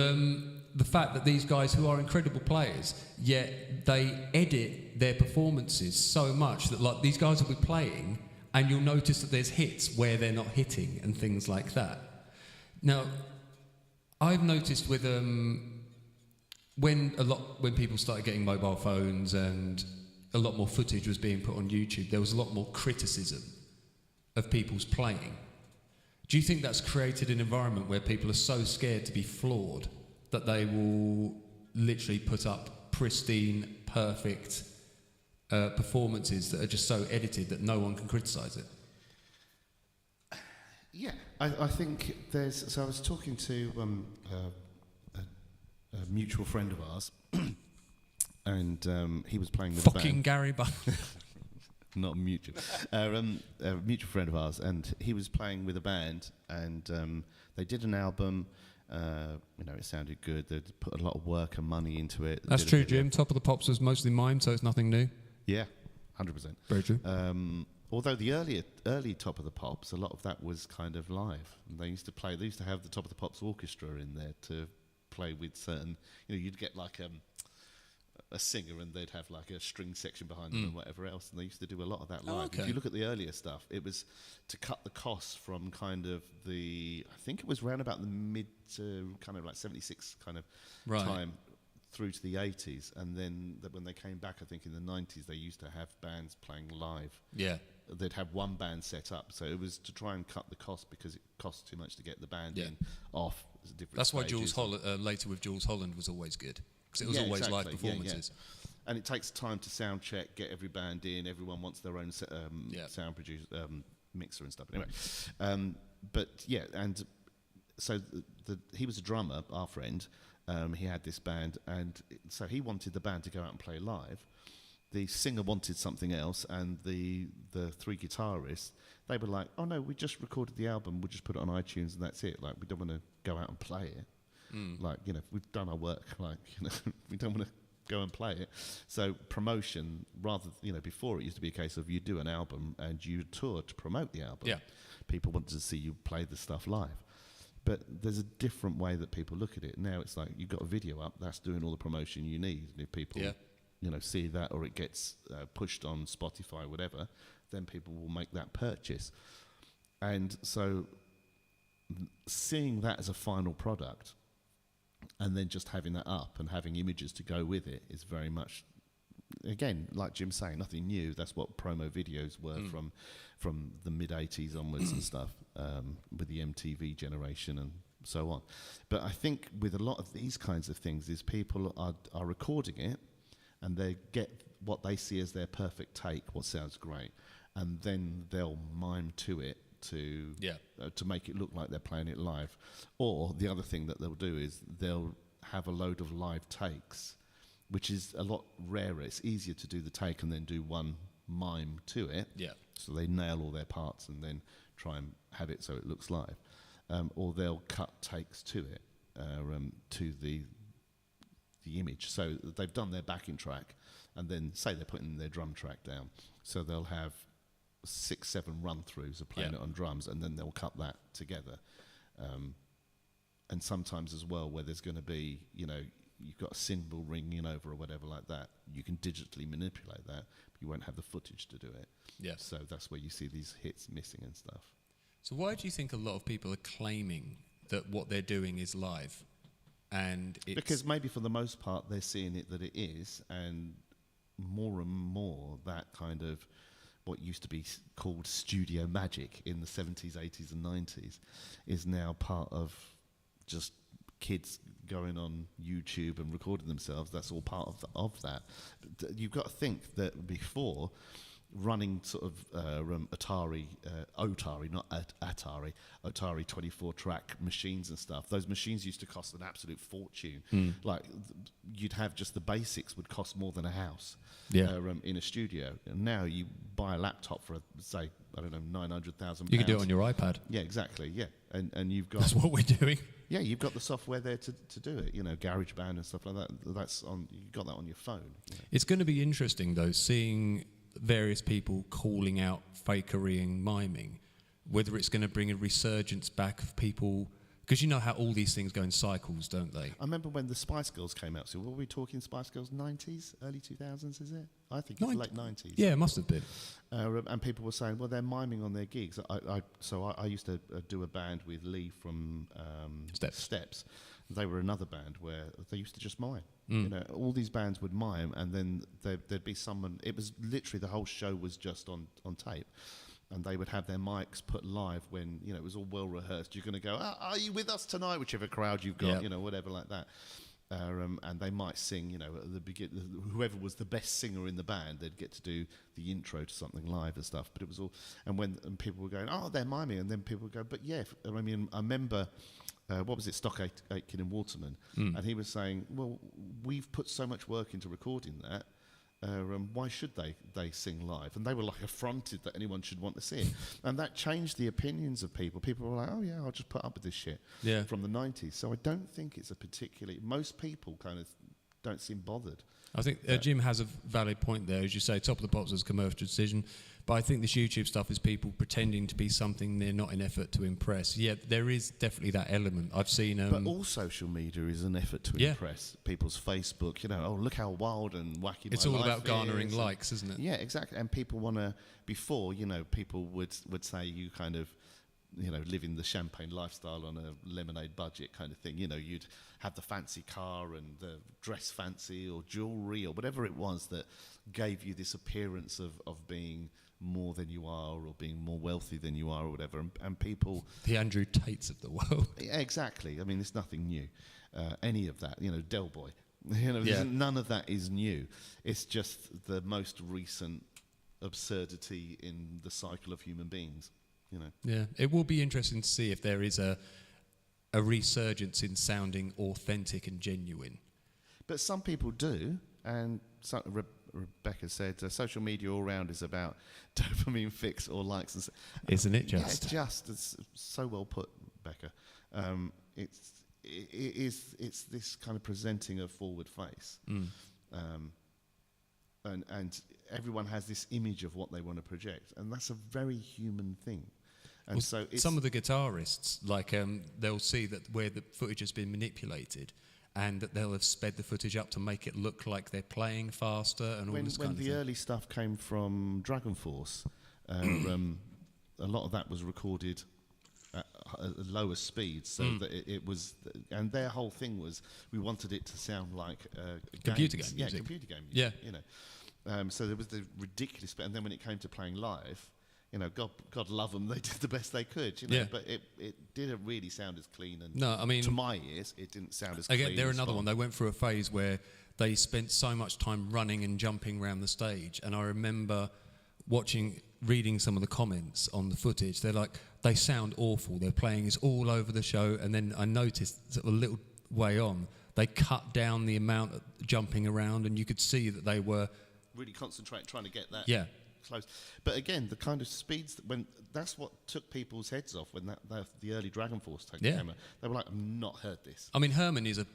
the fact that these guys who are incredible players, yet they edit their performances so much that, like, these guys will be playing and you'll notice that there's hits where they're not hitting and things like that. Now, I've noticed with when people started getting mobile phones and a lot more footage was being put on YouTube, there was a lot more criticism of people's playing. Do you think that's created an environment where people are so scared to be flawed that they will literally put up pristine, perfect performances that are just so edited that no one can criticise it? Yeah, I think there's... So I was talking to a mutual friend of ours, and he was playing with fucking a band. Gary Buck. Not mutual. A mutual friend of ours, and he was playing with a band, and they did an album. It sounded good. They put a lot of work and money into it. That's true, Jim. Top of the Pops was mostly mime, so it's nothing new. Yeah, 100%. Very true. although the early Top of the Pops, a lot of that was kind of live. And they used to have the Top of the Pops orchestra in there to play with certain, you'd get like a singer and they'd have like a string section behind them and whatever else, and they used to do a lot of that live. okay. If you look at the earlier stuff, it was to cut the costs from kind of I think it was around about the mid to kind of like 76 kind of time through to the 80s, and then when they came back, I think in the 90s, they used to have bands playing live. Yeah. They'd have one band set up, so it was to try and cut the cost because it costs too much to get the band in off. That's why Jules later with Jules Holland was always good, because it was always live performances. And it takes time to sound check, get every band in. Everyone wants their own sound producer, mixer and stuff. Anyway, but yeah, and so he was a drummer, our friend. He had this band, and so he wanted the band to go out and play live. The singer wanted something else, and the three guitarists, they were like, "Oh no, we just recorded the album. We'll just put it on iTunes, and that's it. Like, we don't want to go out and play it. Like, we've done our work. Like, we don't want to go and play it." So promotion, rather, before it used to be a case of you do an album and you tour to promote the album. Yeah. People wanted to see you play the stuff live. But there's a different way that people look at it. Now it's like you've got a video up, that's doing all the promotion you need. And if people, see that, or it gets pushed on Spotify, whatever, then people will make that purchase. And so seeing that as a final product and then just having that up and having images to go with it is very much, again, like Jim's saying, nothing new. That's what promo videos were from the mid-'80s onwards and stuff, with the MTV generation and so on. But I think with a lot of these kinds of things is people are recording it and they get what they see as their perfect take, what sounds great, and then they'll mime to it to make it look like they're playing it live. Or the other thing that they'll do is they'll have a load of live takes, which is a lot rarer. It's easier to do the take and then do one mime to it. Yeah. So they nail all their parts and then try and have it so it looks live. Or they'll cut takes to it, to the image. So they've done their backing track and then say they're putting their drum track down. So they'll have 6-7 run-throughs of playing it on drums, and then they'll cut that together. And sometimes as well, where there's going to be, you've got a cymbal ringing over or whatever like that, you can digitally manipulate that, but you won't have the footage to do it. Yeah. So that's where you see these hits missing and stuff. So why do you think a lot of people are claiming that what they're doing is live? And because maybe for the most part they're seeing it that it is, and more that kind of what used to be called studio magic in the 70s, 80s and 90s is now part of just kids going on YouTube and recording themselves. That's all part of that. You've got to think that before, running sort of Atari 24-track machines and stuff, those machines used to cost an absolute fortune. Like you'd have just the basics would cost more than a house in a studio. And now you buy a laptop for, say, I don't know, £900,000. You can do it on your iPad. Yeah, exactly, yeah. And you've got... That's what we're doing. Yeah, you've got the software there to do it, GarageBand and stuff like that. You've got that on your phone. It's going to be interesting, though, seeing various people calling out fakery and miming, whether it's going to bring a resurgence back of people, because you know how all these things go in cycles, don't they? I remember when the Spice Girls came out. So were we talking Spice Girls 90s, early 2000s, is it? I think it's late 90s. Yeah, it must have been. And people were saying, well, they're miming on their gigs. So I used to do a band with Lee from Steps. They were another band where they used to just mime. All these bands would mime, and then there'd be someone. It was literally the whole show was just on tape, and they would have their mics put live when it was all well rehearsed. You're going to go, are you with us tonight? Whichever crowd you've got, whatever like that. And they might sing, at the beginning, whoever was the best singer in the band, they'd get to do the intro to something live and stuff. But it was all, and people were going, oh, they're miming, and then people would go, but yeah, I remember. What was it, Stock Aitken and Waterman? And he was saying, well, we've put so much work into recording that, why should they sing live? And they were like affronted that anyone should want to see it. And that changed the opinions of people. People were like, oh yeah, I'll just put up with this shit from the 90s. So I don't think it's a particularly... Most people kind of don't seem bothered. I think Jim has a valid point there. As you say, Top of the Pops was a commercial decision. But I think this YouTube stuff is people pretending to be something they're not in effort to impress. Yeah, there is definitely that element. I've seen... but all social media is an effort to impress. People's Facebook, oh, look how wild and wacky it's my all life about garnering is. likes, isn't it? Yeah, exactly. And people want to... Before, people would say you kind of... living the champagne lifestyle on a lemonade budget kind of thing. You'd have the fancy car and the dress fancy or jewellery or whatever it was that gave you this appearance of being more than you are or being more wealthy than you are or whatever. And people... The Andrew Tates of the world. Yeah, exactly. I mean, there's nothing new. Any of that, Del Boy. None of that is new. It's just the most recent absurdity in the cycle of human beings. Yeah, it will be interesting to see if there is a resurgence in sounding authentic and genuine. But some people do, and Rebecca said social media all round is about dopamine fix or likes. And Isn't it just? Yeah, it's so well put, Becca. It's this kind of presenting a forward face. And everyone has this image of what they want to project, and that's a very human thing. And well, so some of the guitarists, like they'll see that where the footage has been manipulated, and that they'll have sped the footage up to make it look like they're playing faster and all this kind of thing. When the early stuff came from Dragon Force, a lot of that was recorded at lower speeds, so that it was, and their whole thing was we wanted it to sound like computer game music. Yeah, computer game music. Yeah. So there was the ridiculous bit, and then when it came to playing live, God love them, they did the best they could, Yeah. But it didn't really sound as clean, and no, I mean, to my ears, it didn't sound as clean. Again, they're another one. They went through a phase where they spent so much time running and jumping around the stage, and I remember reading some of the comments on the footage. They're like, they sound awful. Their playing is all over the show, and then I noticed that a little way on, they cut down the amount of jumping around, and you could see that they were really concentrating, trying to get that. Yeah. Close. But again, the kind of speeds that's what took people's heads off when the early Dragon Force tape came out. They were like, I've not heard this. I mean, Herman is a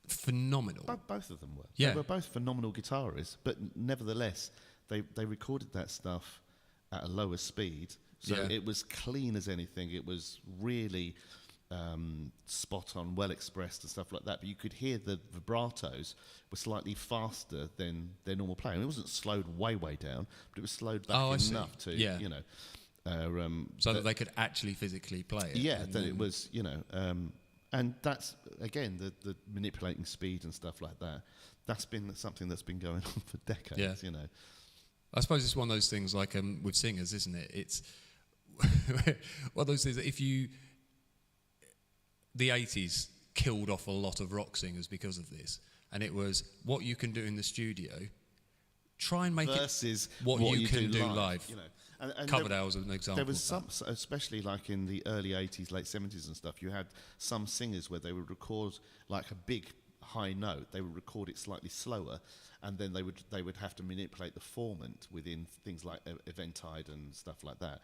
phenomenal. Both of them were. Yeah. They were both phenomenal guitarists, but nevertheless, they recorded that stuff at a lower speed, so it was clean as anything. It was really spot on, well expressed and stuff like that. But you could hear the vibratos were slightly faster than their normal playing. It wasn't slowed way down, but it was slowed back enough to, so that they could actually physically play it. Yeah, that it was, and that's again the manipulating speed and stuff like that. That's been something that's been going on for decades. Yeah. I suppose it's one of those things like with singers, isn't it? It's one of those things that the 80s killed off a lot of rock singers because of this, and it was what you can do in the studio, try and make versus it what you can do live. And Coverdale was an example. There was some, especially like in the early 80s, late 70s and stuff, you had some singers where they would record like a big high note, they would record it slightly slower, and then they would have to manipulate the formant within things like Eventide and stuff like that,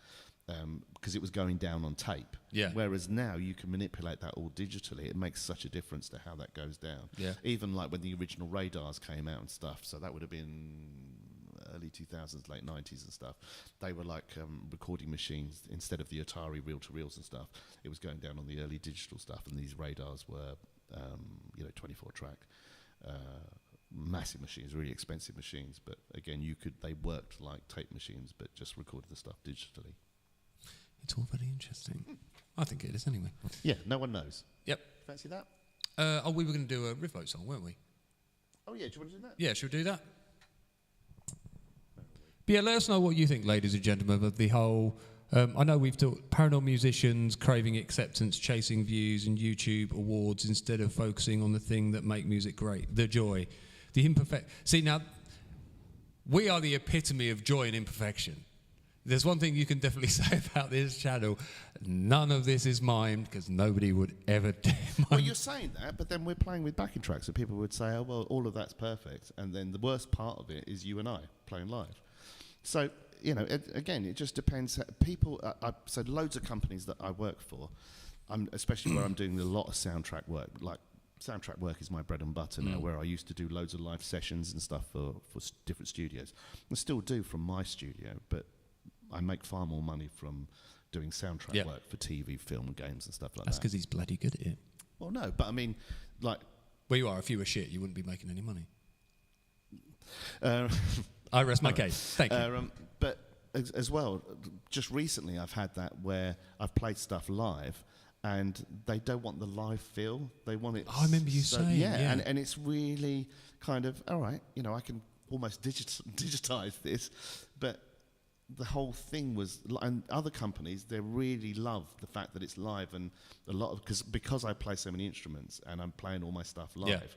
because it was going down on tape. Yeah. Whereas now you can manipulate that all digitally. It makes such a difference to how that goes down. Yeah. Even like when the original radars came out and stuff, so that would have been early 2000s, late 90s and stuff. They were like recording machines instead of the Atari reel-to-reels and stuff. It was going down on the early digital stuff, and these radars were 24 track, massive machines, really expensive machines. But again, they worked like tape machines, but just recorded the stuff digitally. It's all very interesting. I think it is anyway. Yeah, no one knows. Yep. Fancy that? We were going to do a Riverboat song, weren't we? Oh yeah, do you want to do that? Yeah, should we do that? But yeah, let us know what you think, ladies and gentlemen, of the whole... I know we've talked paranormal musicians craving acceptance, chasing views and YouTube awards instead of focusing on the thing that make music great, the joy, the imperfect. See, now, we are the epitome of joy and imperfection. There's one thing you can definitely say about this channel. None of this is mimed, because nobody would ever dare mime. Well, you're saying that, but then we're playing with backing tracks, so people would say, oh, well, all of that's perfect, and then the worst part of it is you and I playing live. So... again, it just depends. People, so loads of companies that I work for, especially where I'm doing a lot of soundtrack work, like soundtrack work is my bread and butter now, where I used to do loads of live sessions and stuff for different studios. I still do from my studio, but I make far more money from doing soundtrack work for TV, film, games and stuff like that. That's because he's bloody good at it. Well, no, but I mean, like... Well, you are. If you were shit, you wouldn't be making any money. Uh, I rest my case. Thank you. But as well, just recently I've had that where I've played stuff live and they don't want the live feel. They want it... Oh, I remember you saying, yeah. And it's really kind of, all right, you know, I can almost digitize this, but the whole thing was... And other companies, they really love the fact that it's live, and a lot of... Because I play so many instruments and I'm playing all my stuff live,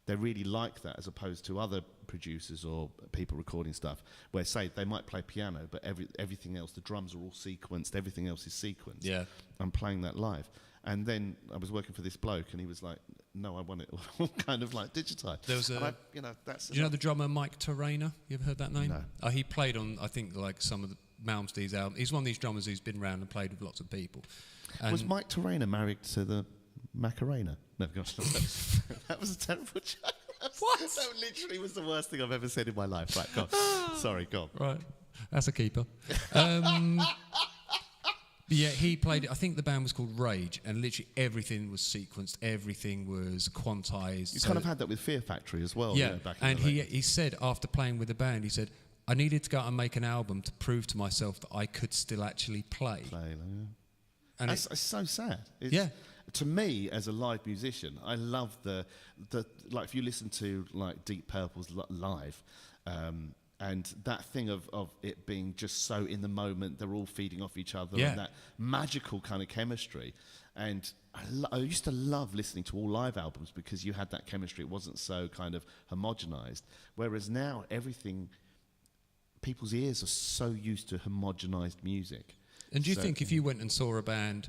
they really like that, as opposed to other producers or people recording stuff where, say, they might play piano, but everything else, the drums are all sequenced, everything else is sequenced. Yeah. I'm playing that live. And then I was working for this bloke and he was like, no, I want it all kind of like digitized. There was that's... Do you know the drummer Mike Terrana? You ever heard that name? No. He played on, I think, like some of the Malmstee's albums. He's one of these drummers who's been around and played with lots of people. And was Mike Terrana married to the Macarena? No, gosh, that was a terrible joke. That literally was the worst thing I've ever said in my life. Right, go on. Sorry, go on. Right, that's a keeper. Yeah, he played it. I think the band was called Rage, and literally everything was sequenced, everything was quantized. You kind of had that with Fear Factory as well. Yeah, back in and the he said after playing with the band, he said, I needed to go out and make an album to prove to myself that I could still actually play. And it's so sad. To me, as a live musician, I love the like if you listen to like Deep Purple's live, and that thing of it being just so in the moment, they're all feeding off each other, and that magical kind of chemistry. And I used to love listening to all live albums because you had that chemistry. It wasn't so kind of homogenized. Whereas now people's ears are so used to homogenized music. And do you think if you went and saw a band,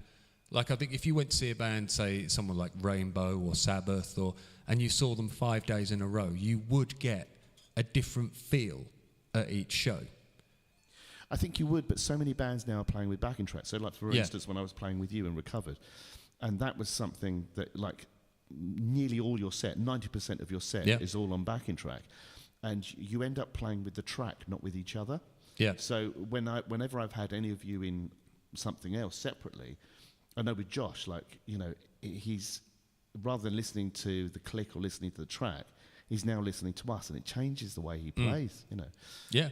like I think if you went to see a band, say someone like Rainbow or Sabbath, and you saw them 5 days in a row, you would get a different feel at each show? I think you would, but so many bands now are playing with backing tracks. So like, for instance, when I was playing with you and Recovered, and that was something that like nearly all your set, 90% of your set is all on backing track. And you end up playing with the track, not with each other. Yeah. So whenever I've had any of you in something else separately, I know with Josh, like, you know, he's, rather than listening to the click or listening to the track, he's now listening to us, and it changes the way he plays, you know. Yeah.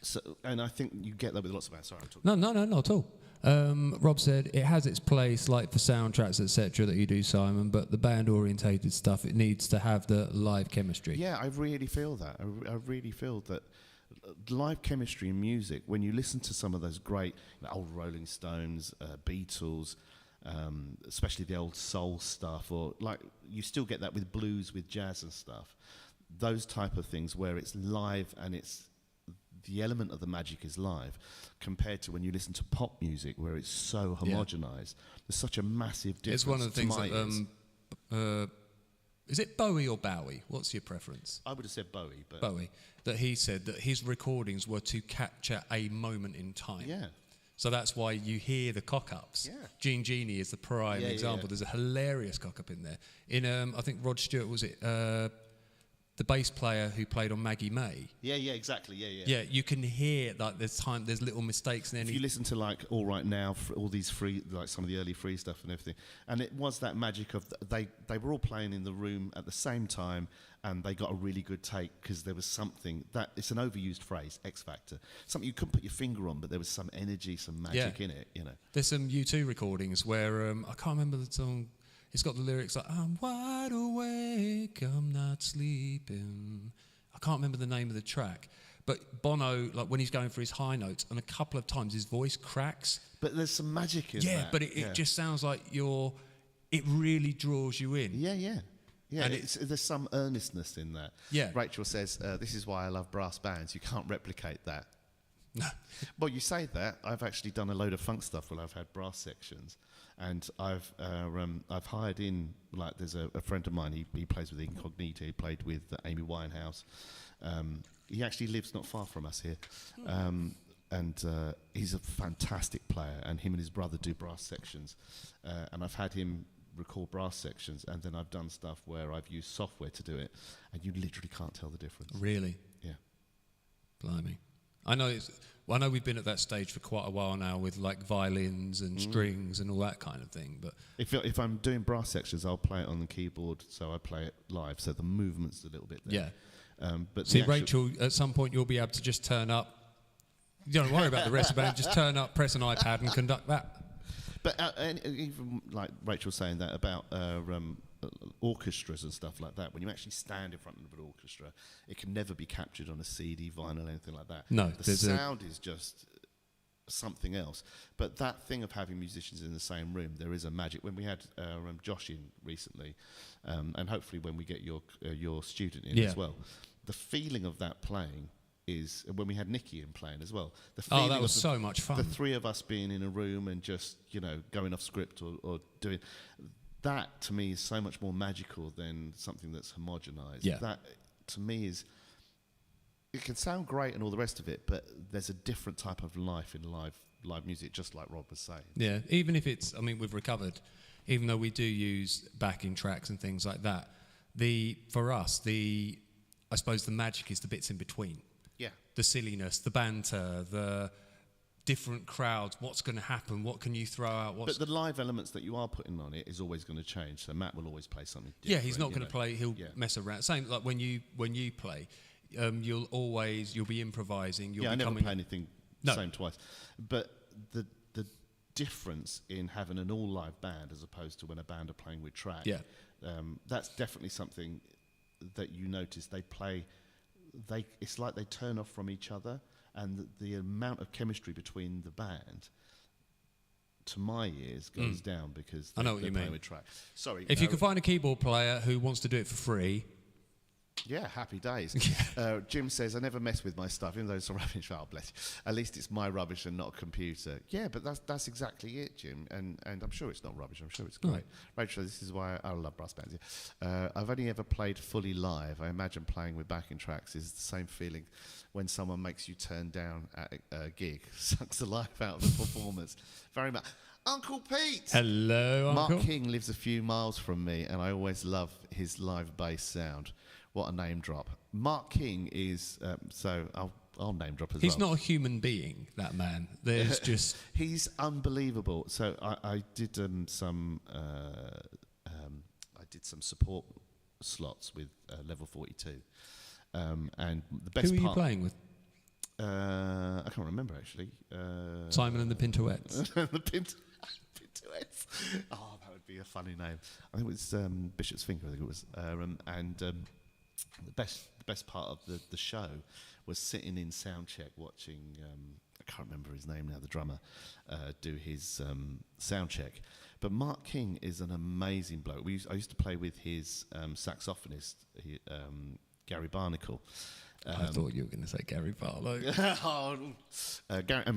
So, and I think you get that with lots of bands. Sorry, I'm talking. No, not at all. Rob said it has its place, like for soundtracks, etc., that you do, Simon. But the band-orientated stuff, it needs to have the live chemistry. Yeah, I really feel that. I really feel that live chemistry in music. When you listen to some of those great old Rolling Stones, Beatles, especially the old soul stuff, or like you still get that with blues, with jazz and stuff. Those type of things where it's live and it's the element of the magic is live, compared to when you listen to pop music where it's so homogenized. There's such a massive difference. It's one of the things that, is it Bowie or Bowie? What's your preference? I would have said Bowie. But Bowie. That he said that his recordings were to capture a moment in time. Yeah. So that's why you hear the cock-ups. Yeah. Gene Genie is the prime example. There's a hilarious cock-up in there. In, I think Rod Stewart, was it... the bass player who played on Maggie May. Yeah, exactly. Yeah, you can hear like there's little mistakes. And then if you listen to like All Right Now, all these free, like some of the early free stuff and everything, and it was that magic of they were all playing in the room at the same time, and they got a really good take because there was something that it's an overused phrase, X factor, something you couldn't put your finger on, but there was some energy, some magic in it. You know, there's some U2 recordings where I can't remember the song. It's got the lyrics like, I'm wide awake, I'm not sleeping. I can't remember the name of the track. But Bono, like when he's going for his high notes, and a couple of times his voice cracks. But there's some magic in that. Yeah, but it just sounds like it really draws you in. Yeah. And there's some earnestness in that. Yeah. Rachel says, this is why I love brass bands. You can't replicate that. Well, you say that. I've actually done a load of funk stuff where I've had brass sections. And I've hired in, like, there's a friend of mine, he plays with Incognito, he played with Amy Winehouse. He actually lives not far from us here. And he's a fantastic player, and him and his brother do brass sections. And I've had him record brass sections, and then I've done stuff where I've used software to do it, and you literally can't tell the difference. Really? Yeah. Blimey. I know we've been at that stage for quite a while now with like violins and strings and all that kind of thing. But if I'm doing brass sections, I'll play it on the keyboard, so I play it live, so the movement's a little bit there. yeah. But See, Rachel, at some point you'll be able to just turn up. You don't worry about the rest of the band. Just turn up, press an iPad, and conduct that. But and even like Rachel saying that about orchestras and stuff like that, when you actually stand in front of an orchestra, it can never be captured on a CD, vinyl, anything like that. No, the sound is just something else. But that thing of having musicians in the same room, there is a magic. When we had Josh in recently, and hopefully when we get your student in as well, the feeling of that playing is when we had Nikki in playing as well. The feeling that was so much fun. The three of us being in a room and just, going off script or doing that, to me is so much more magical than something that's homogenized. Yeah. That to me it can sound great and all the rest of it, but there's a different type of life in live music, just like Rob was saying. Yeah, even if it's, we've recovered, even though we do use backing tracks and things like that, for us, I suppose the magic is the bits in between. Yeah. The silliness, the banter, the different crowds, what's going to happen, what can you throw out. But the live elements that you are putting on it is always going to change, so Matt will always play something different. Yeah, he's not going to play, he'll mess around. Same like when you play, you'll be improvising. I never play anything same twice. But the difference in having an all live band as opposed to when a band are playing with track, that's definitely something that you notice. They play, it's like they turn off from each other, and the amount of chemistry between the band, to my ears, goes down because I know what you mean. With track. Sorry, if you can find a keyboard player who wants to do it for free. Yeah, happy days. Jim says, I never mess with my stuff, even though it's a rubbish. Oh, bless you. At least it's my rubbish and not a computer. Yeah, but that's exactly it, Jim. And I'm sure it's not rubbish. I'm sure it's great. Right. Rachel, this is why I love brass bands. Yeah. I've only ever played fully live. I imagine playing with backing tracks is the same feeling when someone makes you turn down at a gig, sucks the life out of the performance. Very much. Uncle Pete! Hello, Uncle. Mark King lives a few miles from me, and I always love his live bass sound. What a name drop. Mark King is, so I'll name drop as well. He's not a human being, that man. There's just... He's unbelievable. So I did some support slots with Level 42. And the best Who are you playing with? I can't remember, actually. Simon and the Pintoettes. The Pintoettes. Oh, that would be a funny name. I think it was Bishop's Finger, I think it was. The best part of the show was sitting in sound check watching, I can't remember his name now, the drummer, do his sound check. But Mark King is an amazing bloke. I used to play with his saxophonist, Gary Barnacle. I thought you were going to say Gary Barlow.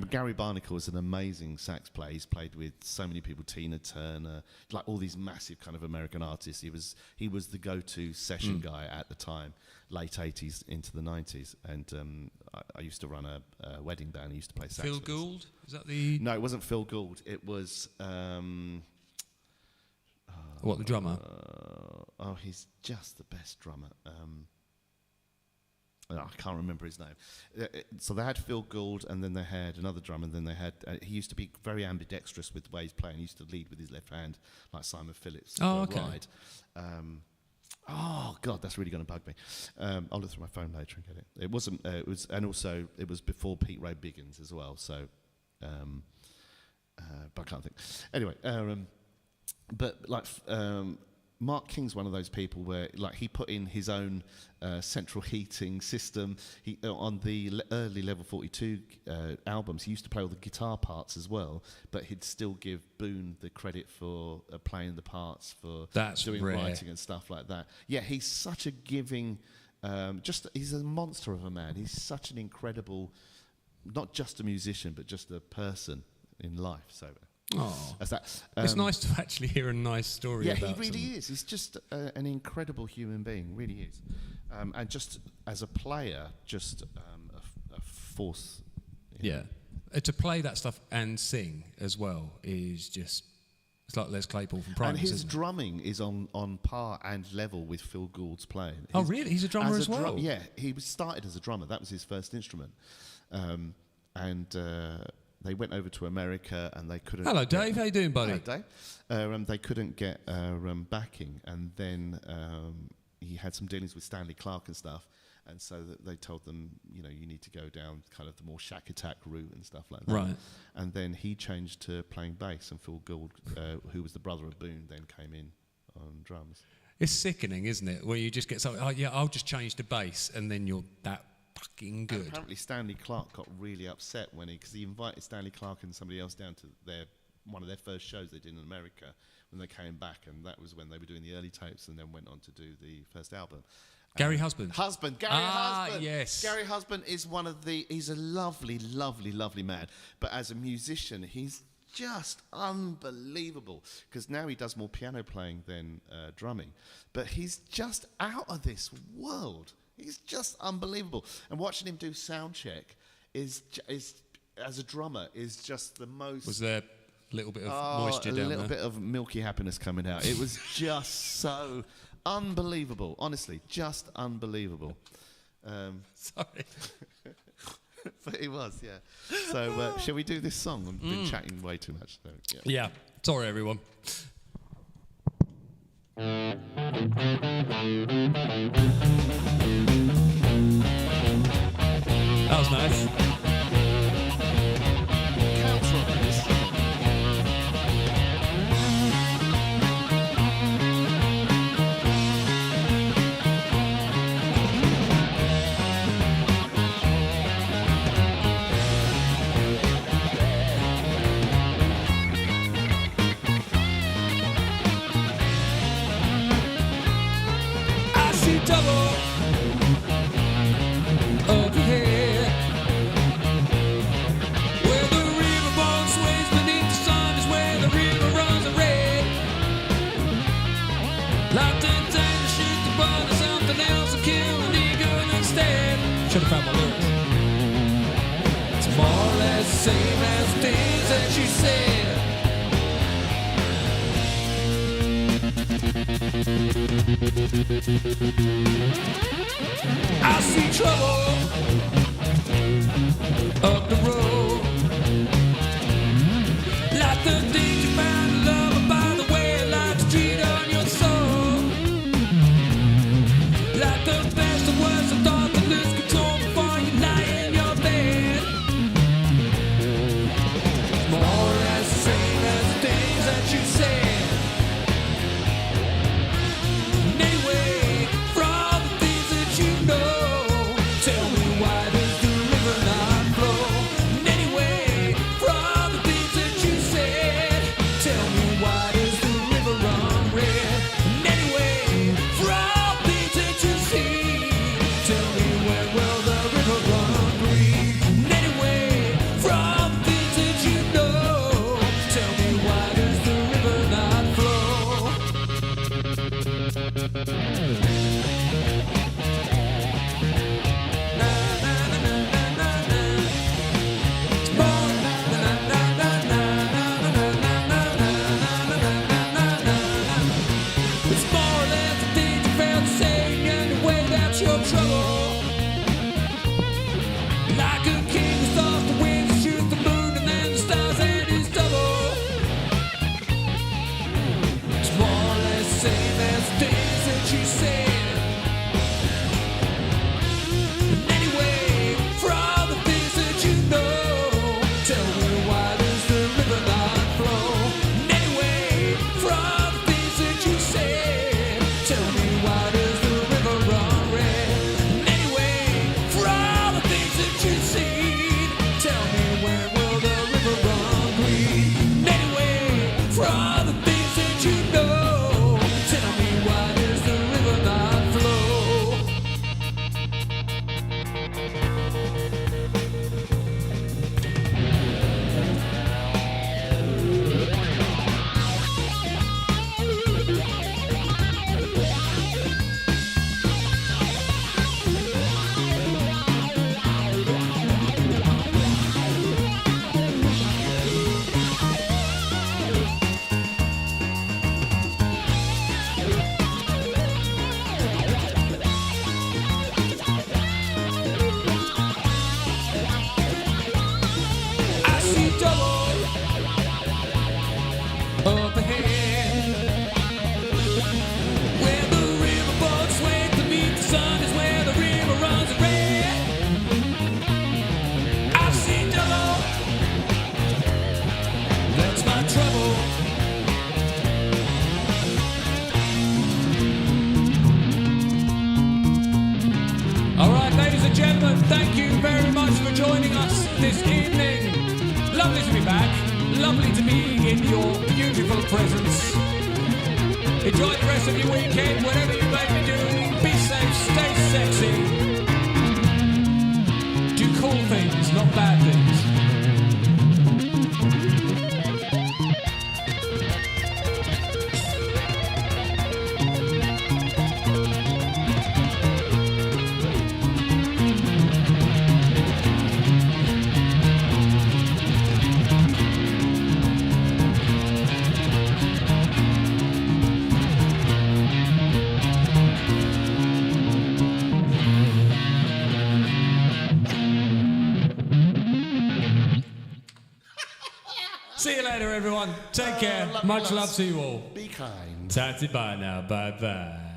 Gary Barnacle is an amazing sax player. He's played with so many people, Tina Turner, like all these massive kind of American artists. He was the go-to session guy at the time, late 80s into the 90s. And I used to run a wedding band. I used to play sax. Phil Gould? Is that the... No, it wasn't Phil Gould. It was... what, the drummer? He's just the best drummer. I can't remember his name. So they had Phil Gould, and then they had another drummer, and then they had... he used to be very ambidextrous with the way he's playing. He used to lead with his left hand, like Simon Phillips. Oh, okay. Ride. Oh, God, that's really going to bug me. I'll look through my phone later and get it. It wasn't... and also, it was before Pete Ray Biggins as well, so... but I can't think. Anyway, but like... Mark King's one of those people where, like, he put in his own central heating system. He on the early Level 42 albums, he used to play all the guitar parts as well, but he'd still give Boone the credit for playing the parts, for doing writing and stuff like that. Yeah, he's such a giving. He's a monster of a man. He's such an incredible, not just a musician, but just a person in life. So. Oh, as that, it's nice to actually hear a nice story. Yeah, about he really is. He's just an incredible human being, really is. And just as a player, just a force. Yeah, to play that stuff and sing as well is just It's like Les Claypool from Primus, And his isn't it? drumming is on par and level with Phil Gould's playing. Oh, really? He's a drummer as well? Yeah, he started as a drummer. That was his first instrument. They went over to America and they couldn't... Hello, Dave. How you doing, buddy? Hello, Dave. They couldn't get backing, and then he had some dealings with Stanley Clarke and stuff, and so they told them, you know, you need to go down kind of the more Shack Attack route and stuff like that. Right. And then he changed to playing bass, and Phil Gould, who was the brother of Boone, then came in on drums. It's sickening, isn't it? Where you just get something, oh, yeah, I'll just change the bass, and then you're that fucking good. And apparently Stanley Clarke got really upset because he invited Stanley Clarke and somebody else down to one of their first shows they did in America when they came back, and that was when they were doing the early tapes and then went on to do the first album. Gary Husband. Gary Husband. Yes. Gary Husband is he's a lovely, lovely, lovely man. But as a musician, he's just unbelievable. Because now he does more piano playing than drumming. But he's just out of this world. He's just unbelievable. And watching him do sound check is as a drummer, is just the most... Was there a little bit of moisture down there? A little bit of milky happiness coming out. It was just so... unbelievable, honestly, just unbelievable. Sorry. But it was, yeah. So, shall we do this song? I've been chatting way too much. So, Yeah. Sorry, everyone. That was nice. Counts on this. I see double overhead, where the riverboat sways beneath the sun is where the river runs red. Like the time to shoot the ball or something else and kill an eagle instead. Should have found my lyrics. It's more or less the same as things that you said. I see trouble up the road, like the things you found in love, by the way, like the street on your soul, like the best of words I thought that lose control before you lie in your bed. More or less the same as the things that you said. Anyway, for all the things that you know, tell me why does the river not flow? Anyway, for all the things that you said, tell me why does the river run red? Anyway, for all the things that you see, tell me when will the river run green? Anyway, for all the things that you know, tell me why does the river not flow? It's more or less the things you felt saying and the way that you're trouble. Like a king who starts the winds and shoots the moon and then the stars and his double. It's more or less the same as the things that you said. And anyway, for all the things that you know, tell me why does the river not flow? And anyway, for all the things that you said, tell me why does the river run red? And anyway, for all the things that you see, very much for joining us this evening. Lovely to be back. Lovely to be in your beautiful presence. Enjoy the rest of your weekend, whatever you may be doing. Be safe, stay sexy. Do cool things, not bad things. See you later, everyone. Take care. Much love to you all. Be kind. Tatty bye now. Bye bye.